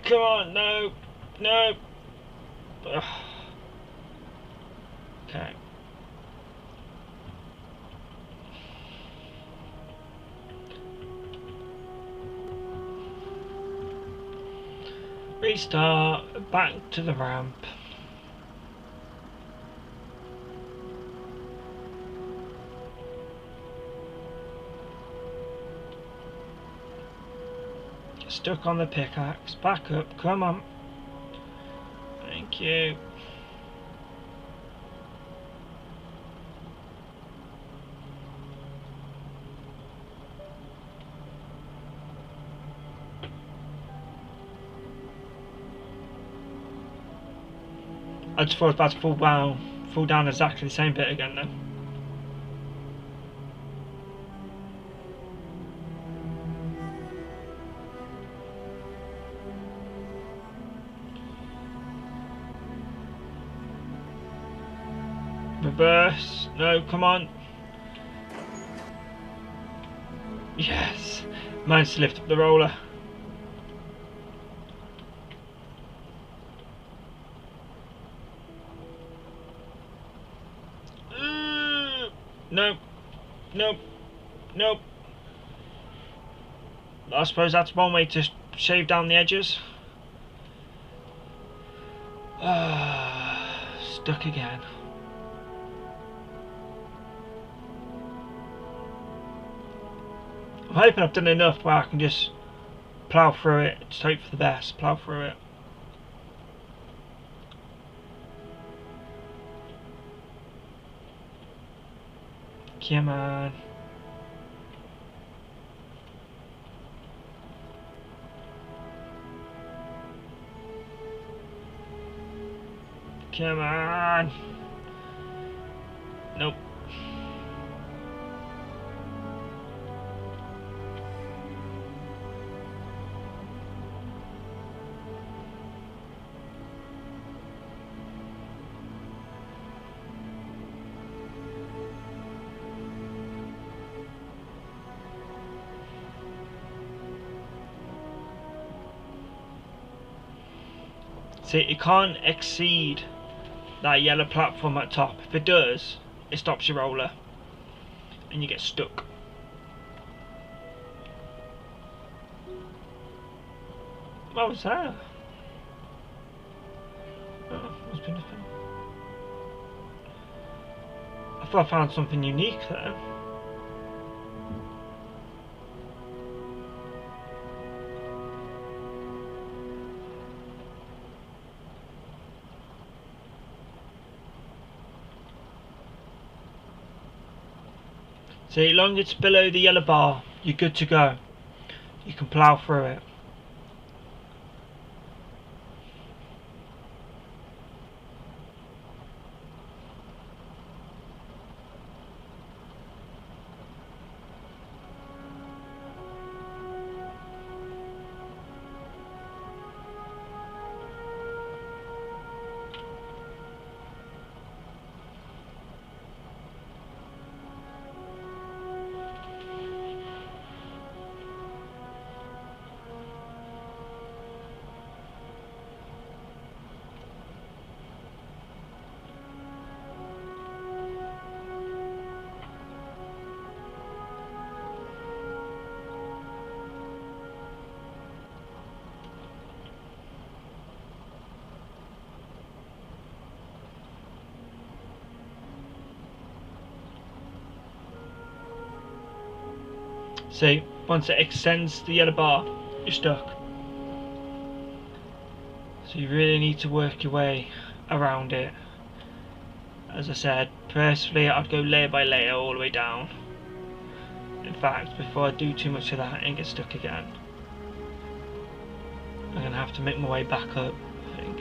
Come on, no, no. Ugh. Okay. Restart, back to the ramp. Stuck on the pickaxe, back up, come on. Thank you. I just thought I was about to fall down exactly the same bit again then. Reverse. No, come on. Yes. Managed to lift up the roller. Nope. Nope. Nope. I suppose that's one way to shave down the edges. Stuck again. I'm hoping I've done enough where I can just plough through it, just hope for the best, plough through it. Come on. Come on. Nope. See, it can't exceed that yellow platform at top. If it does, it stops your roller and you get stuck. What was that? Oh, must be nothing. I thought I found something unique there. See, as long as it's below the yellow bar, you're good to go. You can plough through it. See, once it extends the yellow bar, you're stuck. So you really need to work your way around it. As I said, personally I'd go layer by layer all the way down. In fact, before I do too much of that and get stuck again, I'm going to have to make my way back up, I think.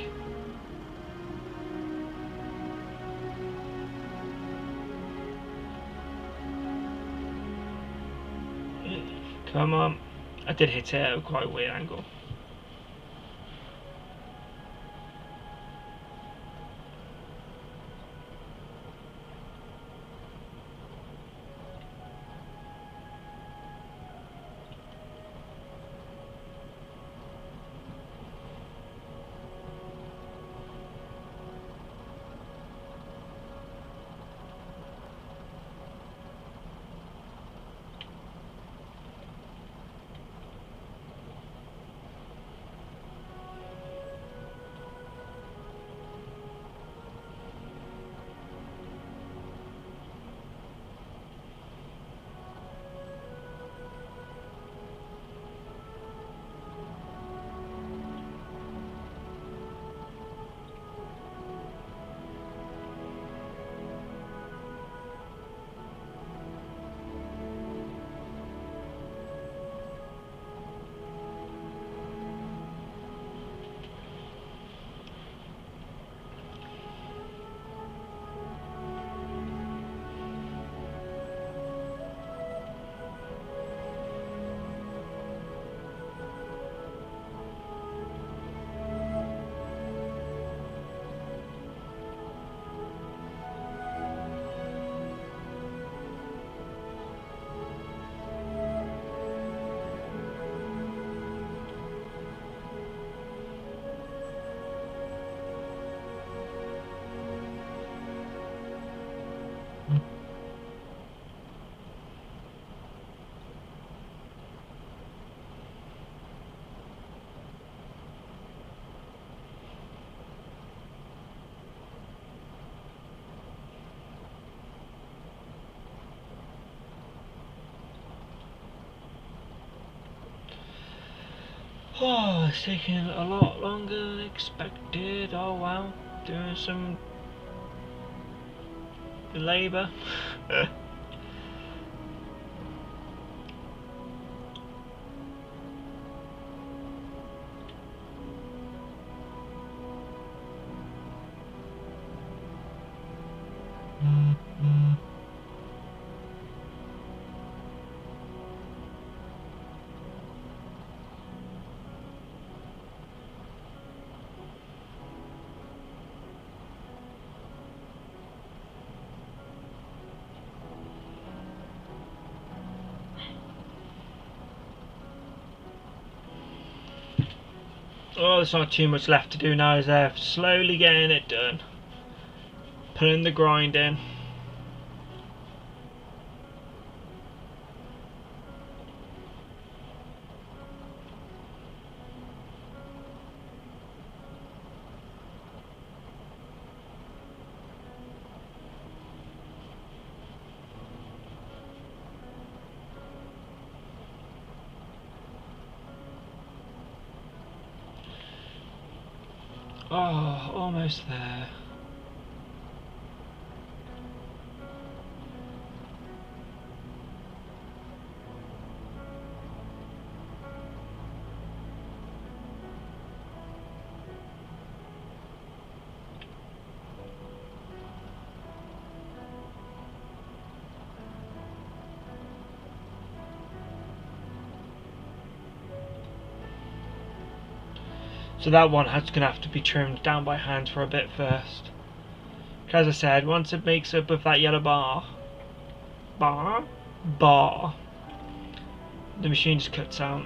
Come on. I did hit it at a quite weird angle. Oh, it's taking a lot longer than expected. Oh wow, doing some labour. Oh, there's not too much left to do now, is there? Slowly getting it done. Putting the grind in. Oh, almost there. So that one is going to have to be trimmed down by hand for a bit first. As I said, once it makes up with that yellow bar, the machine just cuts out.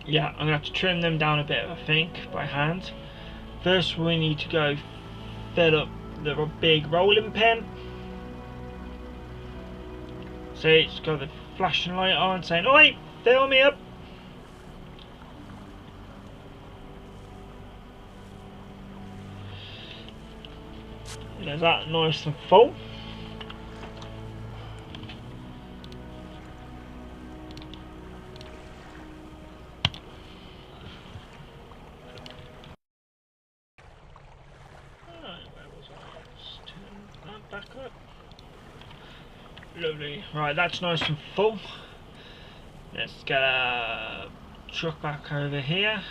Yeah, I'm going to have to trim them down a bit, I think, by hand. First we need to go fill up the big rolling pin. So it's got the flashing light on saying, "Oi, fill me up." There's that, nice and full. Back up. Lovely. Right, that's nice and full. Let's get a truck back over here.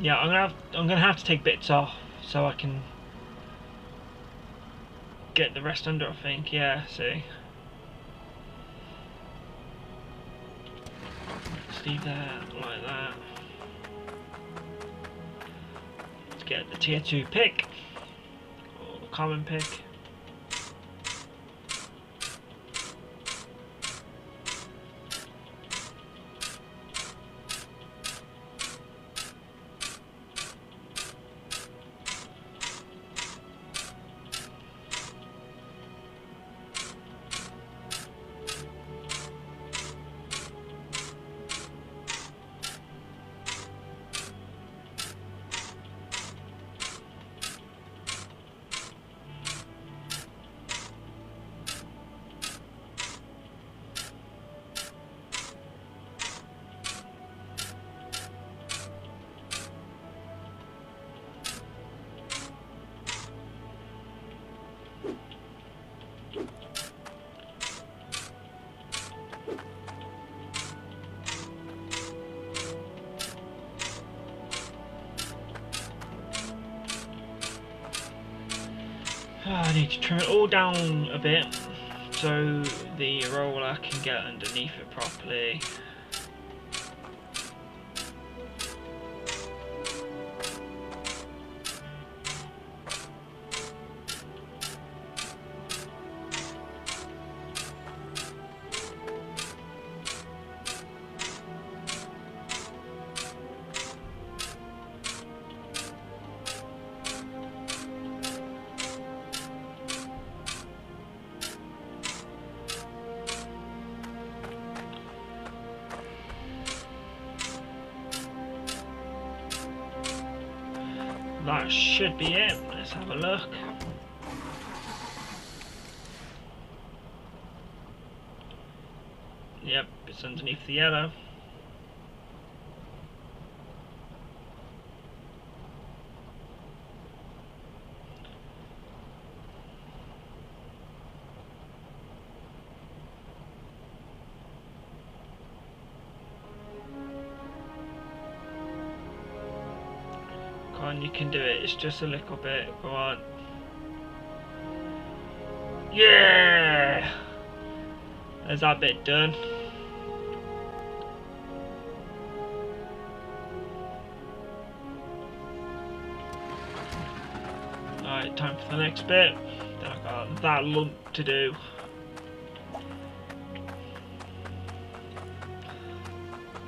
Yeah, I'm gonna have to take bits off so I can get the rest under, I think. Yeah, see. Let's leave that like that. Let's get the tier 2 pick. Or the common pick. I need to trim it all down a bit so the roller can get underneath it properly. That should be it. Let's have a look. it's underneath the yellow. Come on, you can do it. It's just a little bit. Go on. Yeah! There's that bit done. Alright, time for the next bit. Then I've got that lump to do.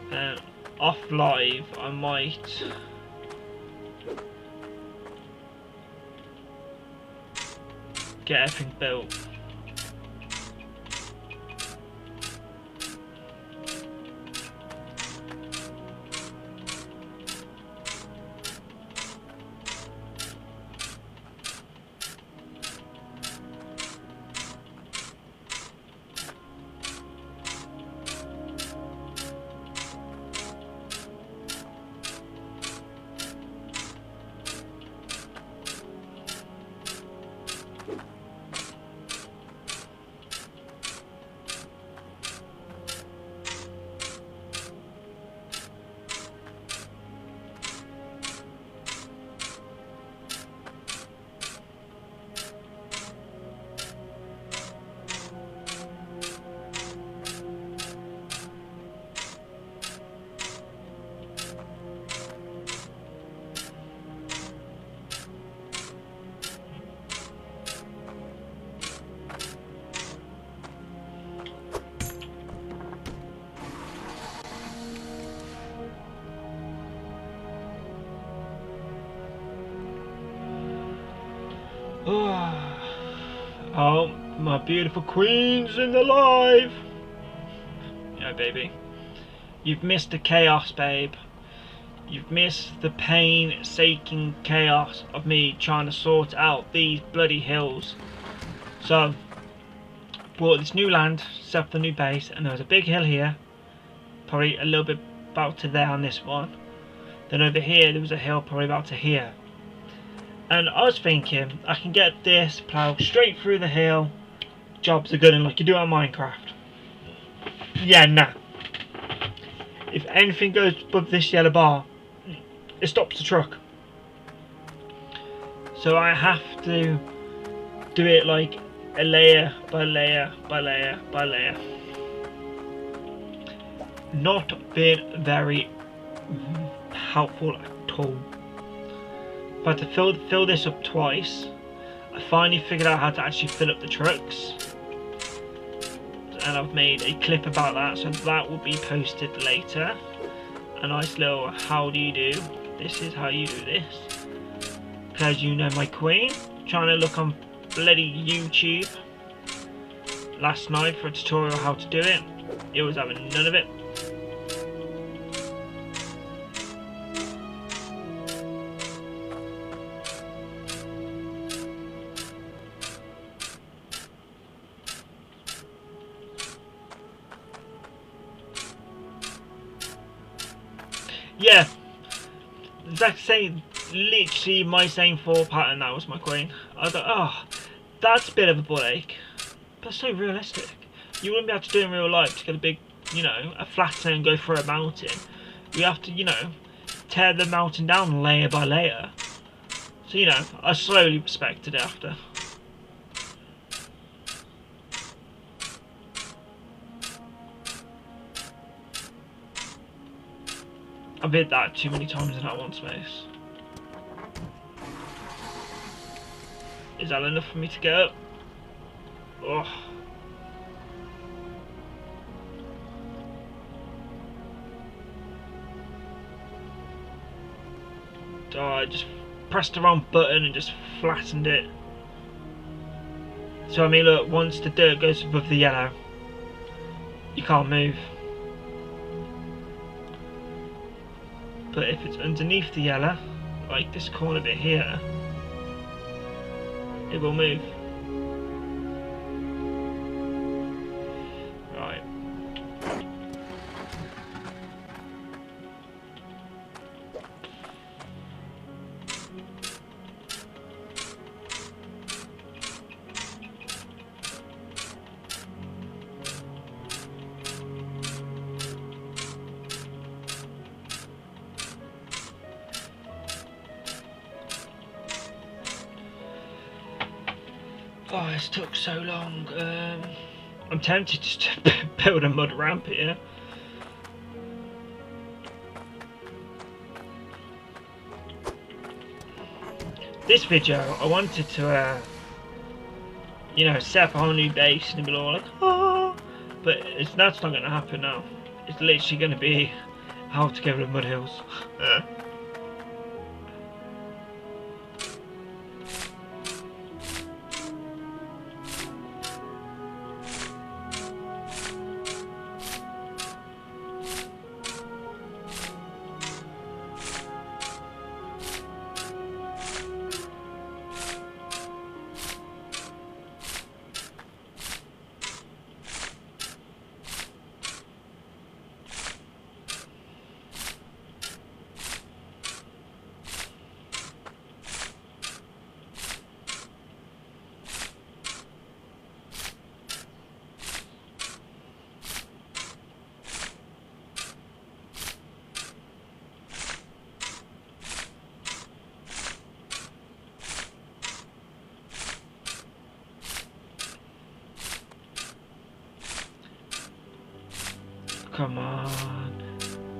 Then off live, I might get everything built. Oh, my beautiful queen's in the live. Yeah, baby. You've missed the chaos, babe. You've missed the painstaking chaos of me trying to sort out these bloody hills. So, bought this new land, set up the new base, and there was a big hill here. Probably a little bit about to there on this one. Then over here, there was a hill probably about to here. And I was thinking, I can get this plough straight through the hill. Jobs are good, and like you do on Minecraft. Yeah, nah. If anything goes above this yellow bar, it stops the truck. So I have to do it like a layer by layer by layer by layer. Not been very helpful at all. I've had to fill this up twice. I finally figured out how to actually fill up the trucks, and I've made a clip about that, so that will be posted later. A nice little how do you do, this is how you do this, because you know my queen. Trying to look on bloody YouTube last night for a tutorial how to do it. It was having none of it. Yeah, exact same, literally my same fall pattern. That was my queen. I thought, oh, that's a bit of a ball ache, but so realistic. You wouldn't be able to do it in real life to get a big, you know, a flatter and go through a mountain. You have to, you know, tear the mountain down layer by layer. So, you know, I slowly respected it after. I've hit that too many times in that one space. Is that enough for me to get up? Oh. Oh, I just pressed the wrong button and just flattened it. So I mean, look, once the dirt goes above the yellow, you can't move. But if it's underneath the yellow, like this corner bit here, it will move. Right. Oh, this took so long. I'm tempted just to build a mud ramp here. This video, I wanted to, you know, set up a whole new base and be all like, oh, but that's not going to happen now. It's literally going to be how to get rid of mud hills.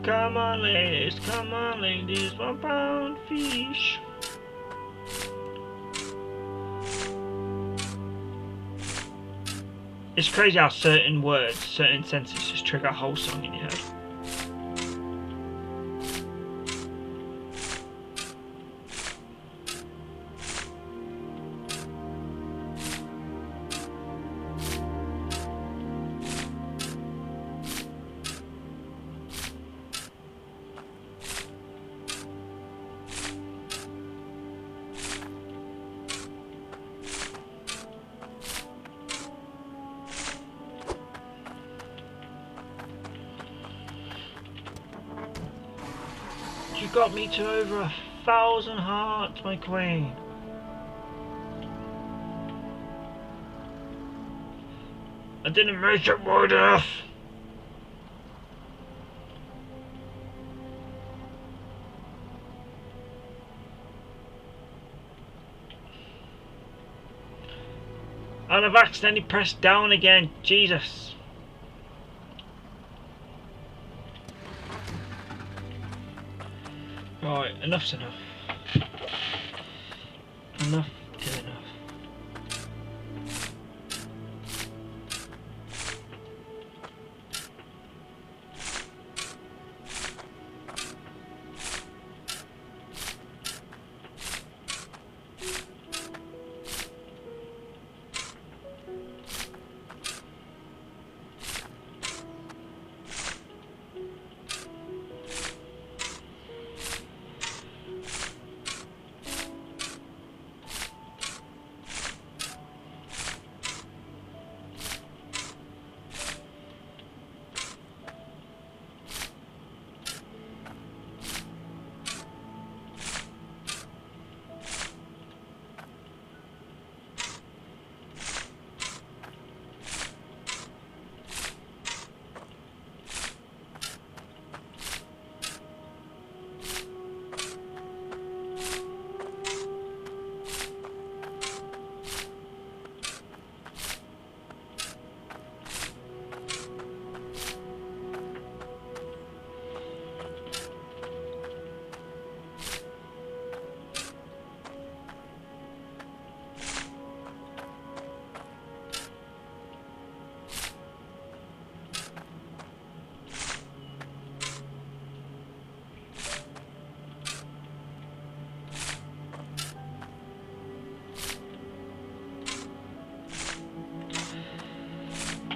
Come on ladies, come on ladies, 1 pound fish. It's crazy how certain words, certain sentences just trigger a whole song in your head. You got me to over 1,000 hearts, my queen. I didn't make it wide enough. And I've accidentally pressed down again. Jesus. Right, enough's enough. Enough is enough.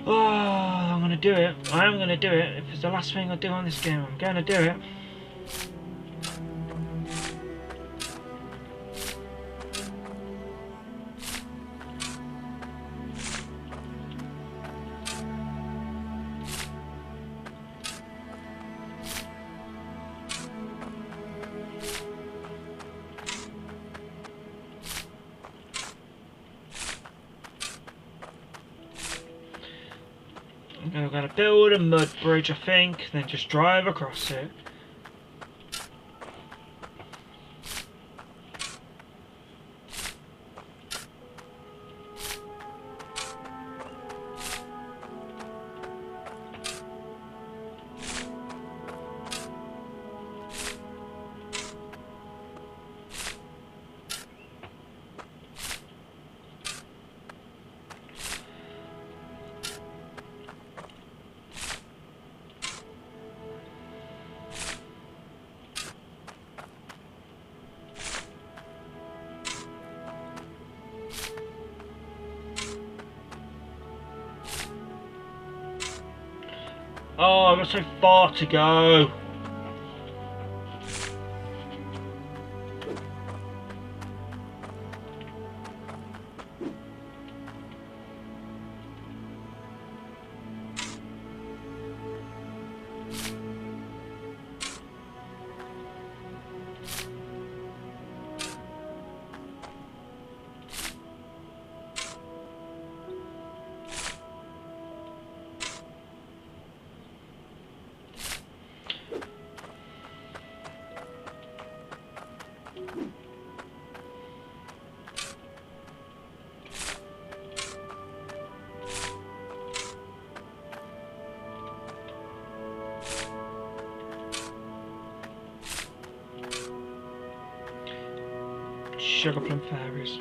Oh, I'm gonna do it. I am gonna do it. If it's the last thing I do on this game, I'm gonna do it. I'm gonna build a mud bridge, I think, then just drive across it. Oh, I've got so far to go. Sugar plum fairies.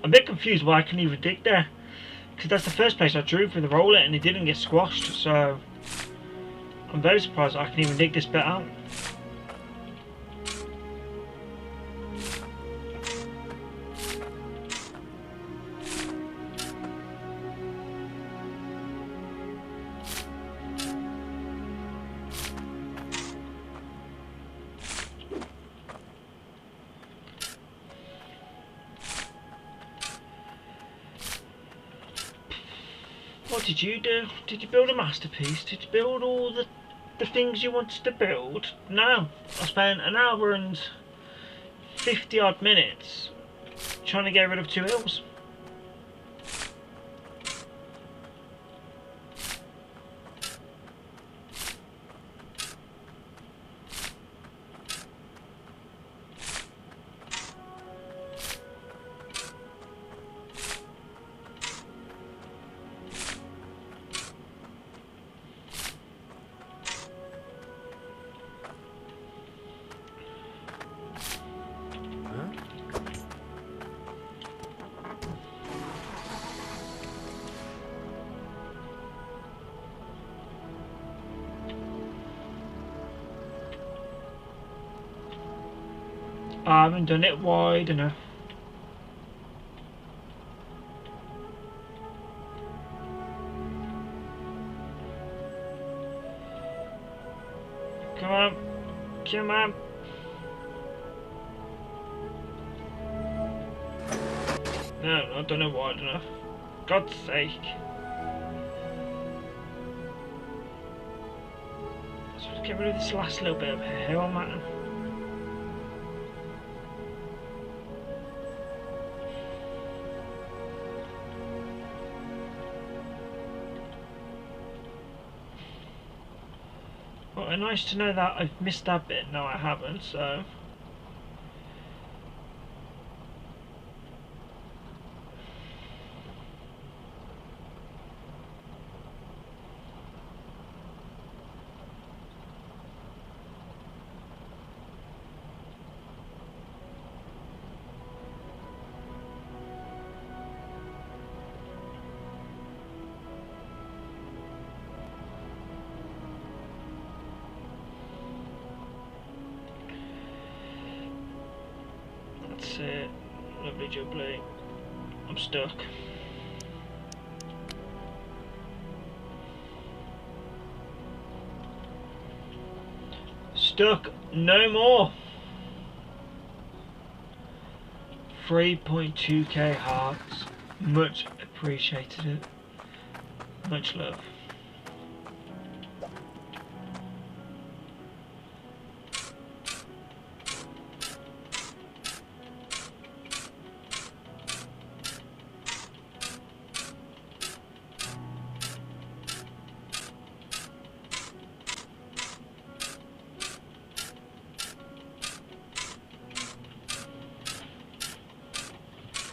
I'm a bit confused why I couldn't even dig there, because that's the first place I drew for the roller and it didn't get squashed, so I'm very surprised I can even dig this bit out. What did you do? Did you build a masterpiece? Did you build all the things you wanted to build? No. I spent an hour and 50 odd minutes trying to get rid of 2 hills. I haven't done it wide enough. Come on. Come on. No, I've done it wide enough. God's sake. Let's get rid of this last little bit of hill on that. Well, nice to know that I've missed that bit. No, I haven't, so... That's it. Lovely jubbly. I'm stuck. stuck no more. 3.2k hearts. Much appreciated it. Much love.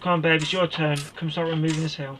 Come on, babe, it's your turn. Come start removing this hill.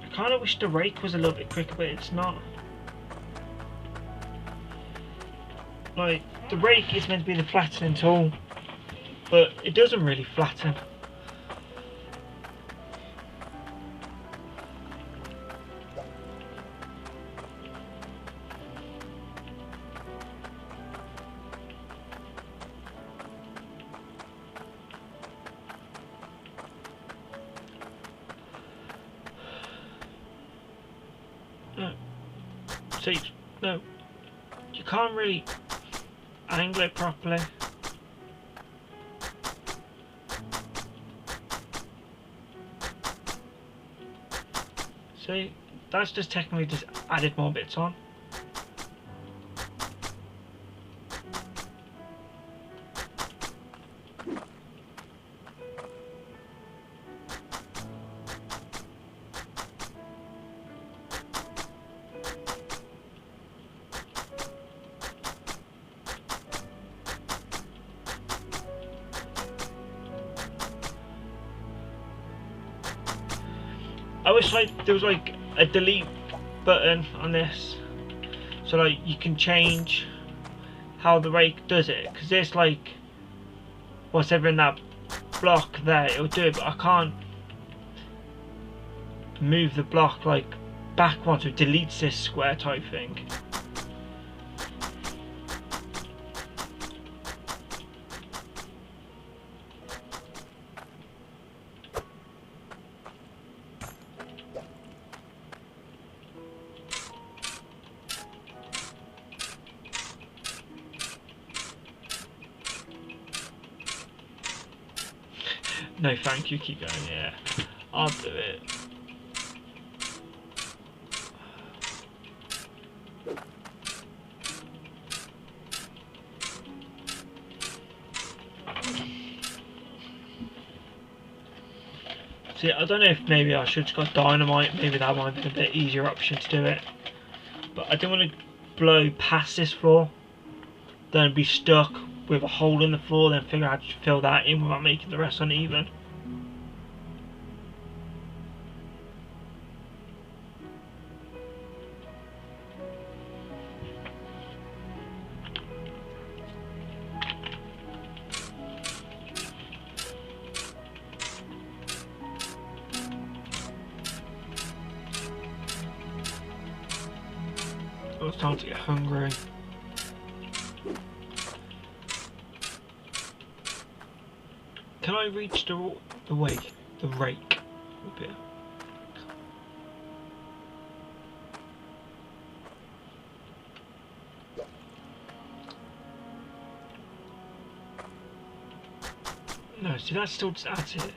I kind of wish the rake was a little bit quicker, but it's not. Like, the rake is meant to be the flattening tool, but it doesn't really flatten. No. See, no. You can't really angle it properly. See, that's just technically just added more bits on. I wish like there was like a delete button on this, so like you can change how the rake does it, because there's like whatever in that block there, it'll do it, but I can't move the block like back once it deletes this square type thing. No thank you, keep going, yeah. I'll do it. See, I don't know if maybe I should have got dynamite, maybe that might have been a bit easier option to do it. But I didn't want to blow past this floor, then be stuck with a hole in the floor, then figure out how to fill that in without making the rest uneven. Oh, it's time to get hungry. Can I reach the rake a bit? No, see that's still just adds it.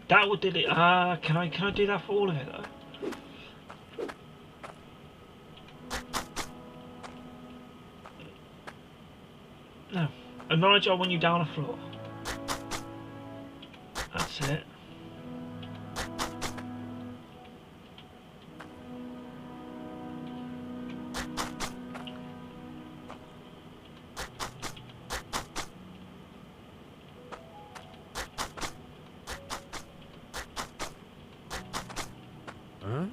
That would delete. Can I do that for all of it though? No. Acknowledge I want you down a floor. That's it. Huh?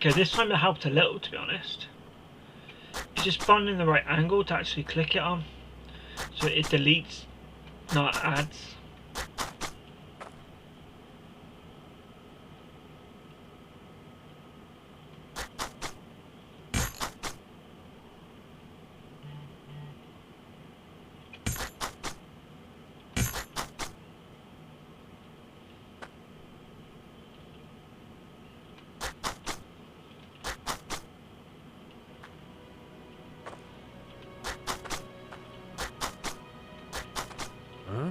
Okay, this time it helped a little, to be honest. It's just finding the right angle to actually click it on, so it deletes, not adds. Huh?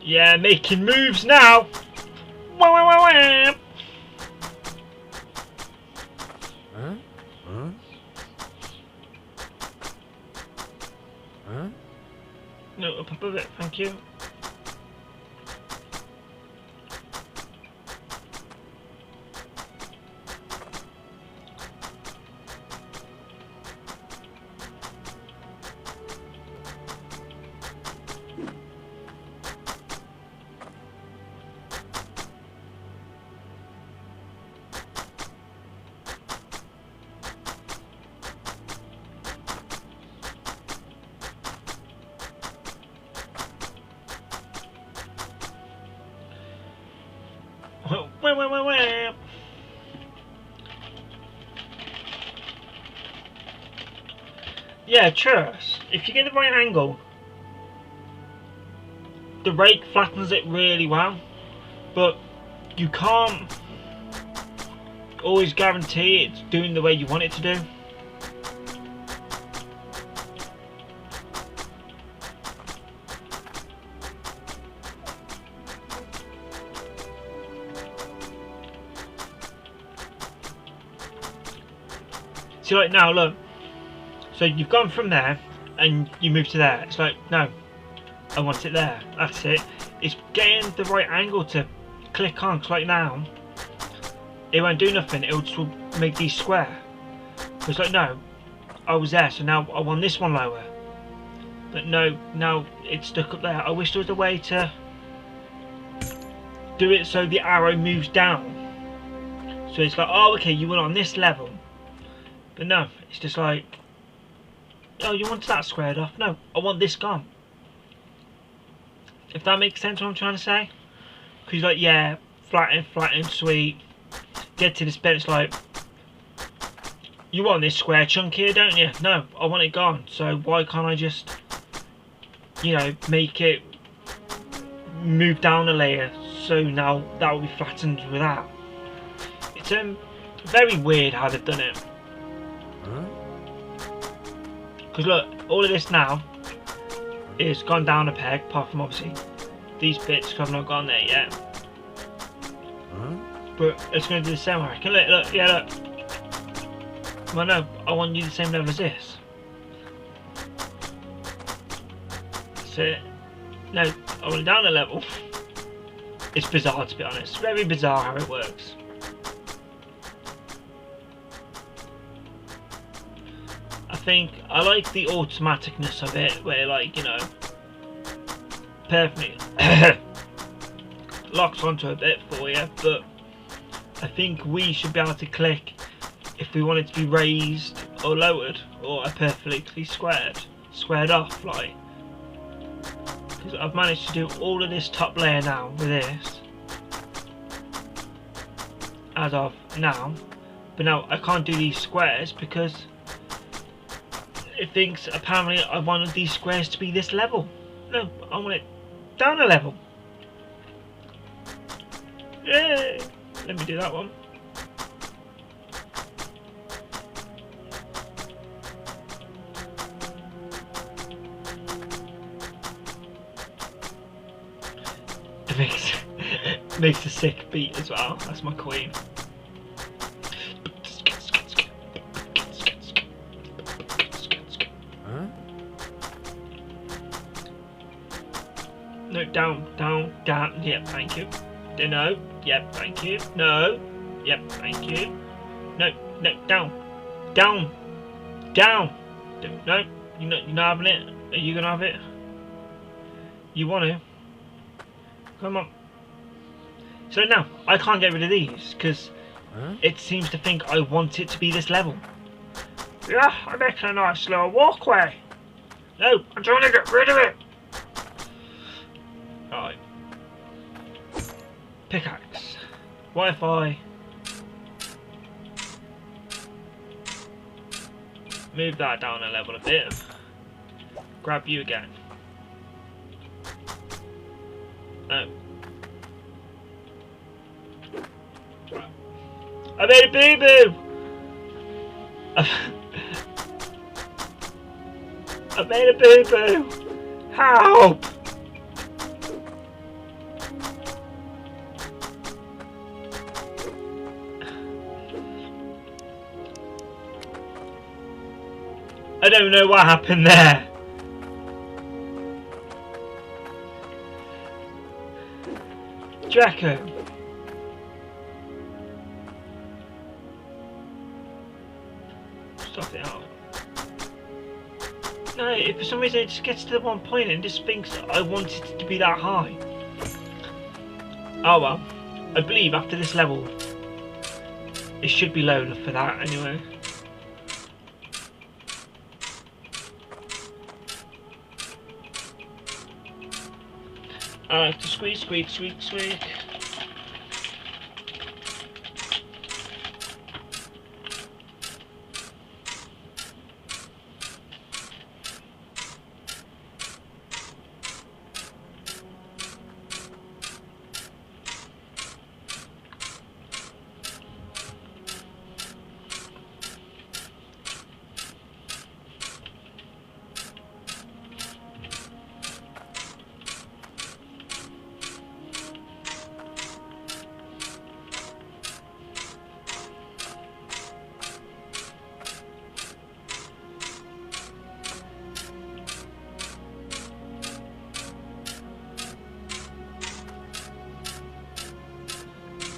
Yeah, making moves now. Wah, wah, wah, wah. Huh? Huh? Huh? No, up above it, thank you. Wah, wah, wah, wah. Yeah, trust. If you get the right angle, the rake flattens it really well, but you can't always guarantee it's doing the way you want it to do. See, like now, look. So you've gone from there and you move to there. It's like, no, I want it there. That's it. It's getting the right angle to click on. Cause like now, it won't do nothing. It'll just make these square. It's like, no, I was there, so now I want this one lower. But no, now it's stuck up there. I wish there was a way to do it so the arrow moves down. So it's like, oh, okay, you were on this level. But no, it's just like, oh, you want that squared off? No, I want this gone. If that makes sense what I'm trying to say? Because like, yeah, flatten, sweet. Get to this bit, it's like, you want this square chunk here, don't you? No, I want it gone. So why can't I just, you know, make it move down a layer so now that will be flattened with that. It's very weird how they've done it. Huh? Because look, all of this now is gone down a peg, apart from obviously these bits because I've not gone there yet. Huh? But it's going to do the same, I reckon. Look, yeah, look. Well, no, I want you the same level as this. That's it. No, I want it down a level. It's bizarre, to be honest. Very bizarre how it works. I think I like the automaticness of it, where, like, you know, perfectly locks onto a bit for you, but I think we should be able to click if we want it to be raised or lowered, or a perfectly squared off, like. Because I've managed to do all of this top layer now with this, as of now, but now I can't do these squares because it thinks apparently I wanted these squares to be this level. No, I want it down a level. Yay! Let me do that one. It makes a sick beat as well. That's my queen. Huh? No, down. Yep, thank you. No, yep, thank you. No, yep, thank you. No, down. No, you're not having it. Are you gonna have it? You want to? Come on. So now, I can't get rid of these, because Huh? it seems to think I want it to be this level. Yeah, I'm making a nice little walkway. No, I'm trying to get rid of it. Right. Pickaxe. What if I move that down a level a bit? Grab you again. No. I made a boo-boo! I made a boo-boo! Help! I don't know what happened there. Draco. Stop it out. No, if for some reason it just gets to the one point and just thinks that I want it to be that high. Oh well. I believe after this level it should be low enough for that anyway. I like to squeak, squeak, squeak, squeak.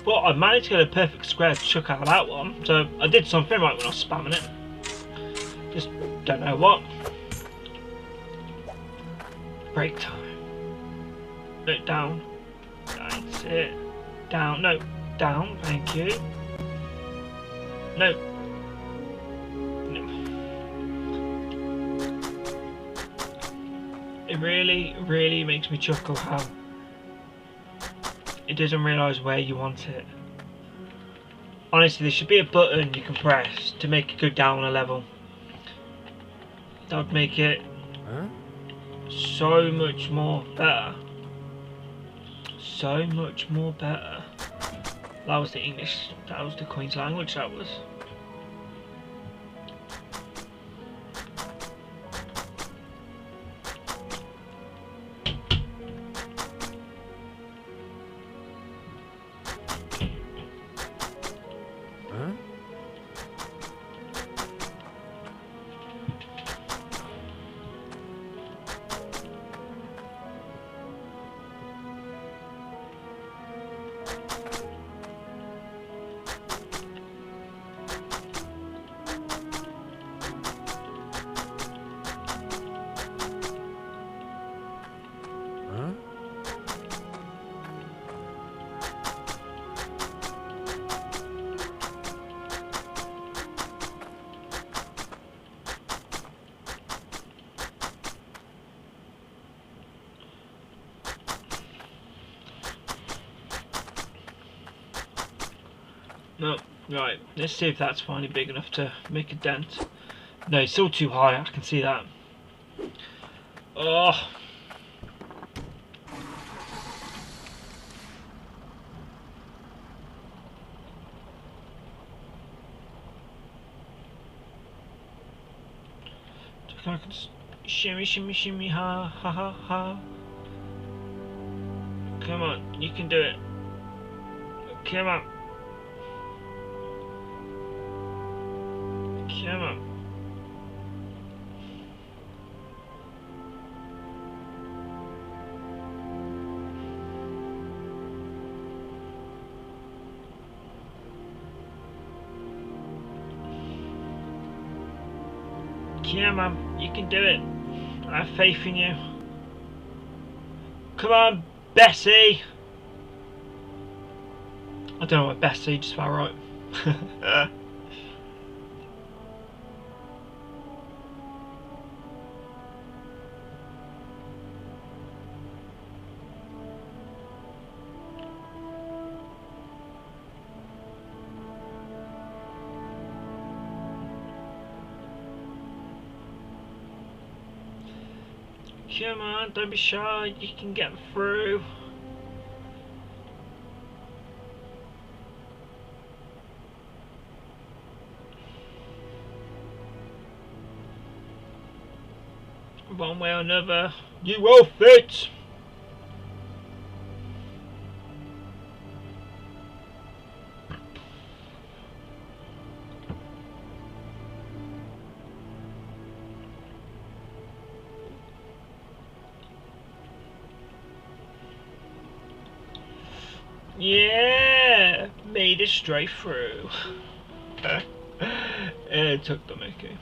But I managed to get a perfect square chuck out of that one, so I did something right when I was spamming it. Just don't know what. Break time. No, down. That's it. Down. No, down. Thank you. No. No. It really makes me chuckle how it doesn't realise where you want it. Honestly, there should be a button you can press to make it go down a level. That would make it Huh? so much more better. So much more better. That was the English, that was the Queen's language, that was. Huh? Huh? No, right, let's see if that's finally big enough to make a dent. No, it's still too high, I can see that. Oh. I can shimmy, shimmy, shimmy, ha, ha, ha, ha. Come on, you can do it. Come on. Come on. Come on, you can do it. I have faith in you. Come on, Bessie! I don't know what Bessie just felt right. Come on, don't be shy, you can get through. One way or another, you will fit! Yeah, made it straight through. It took the mickey.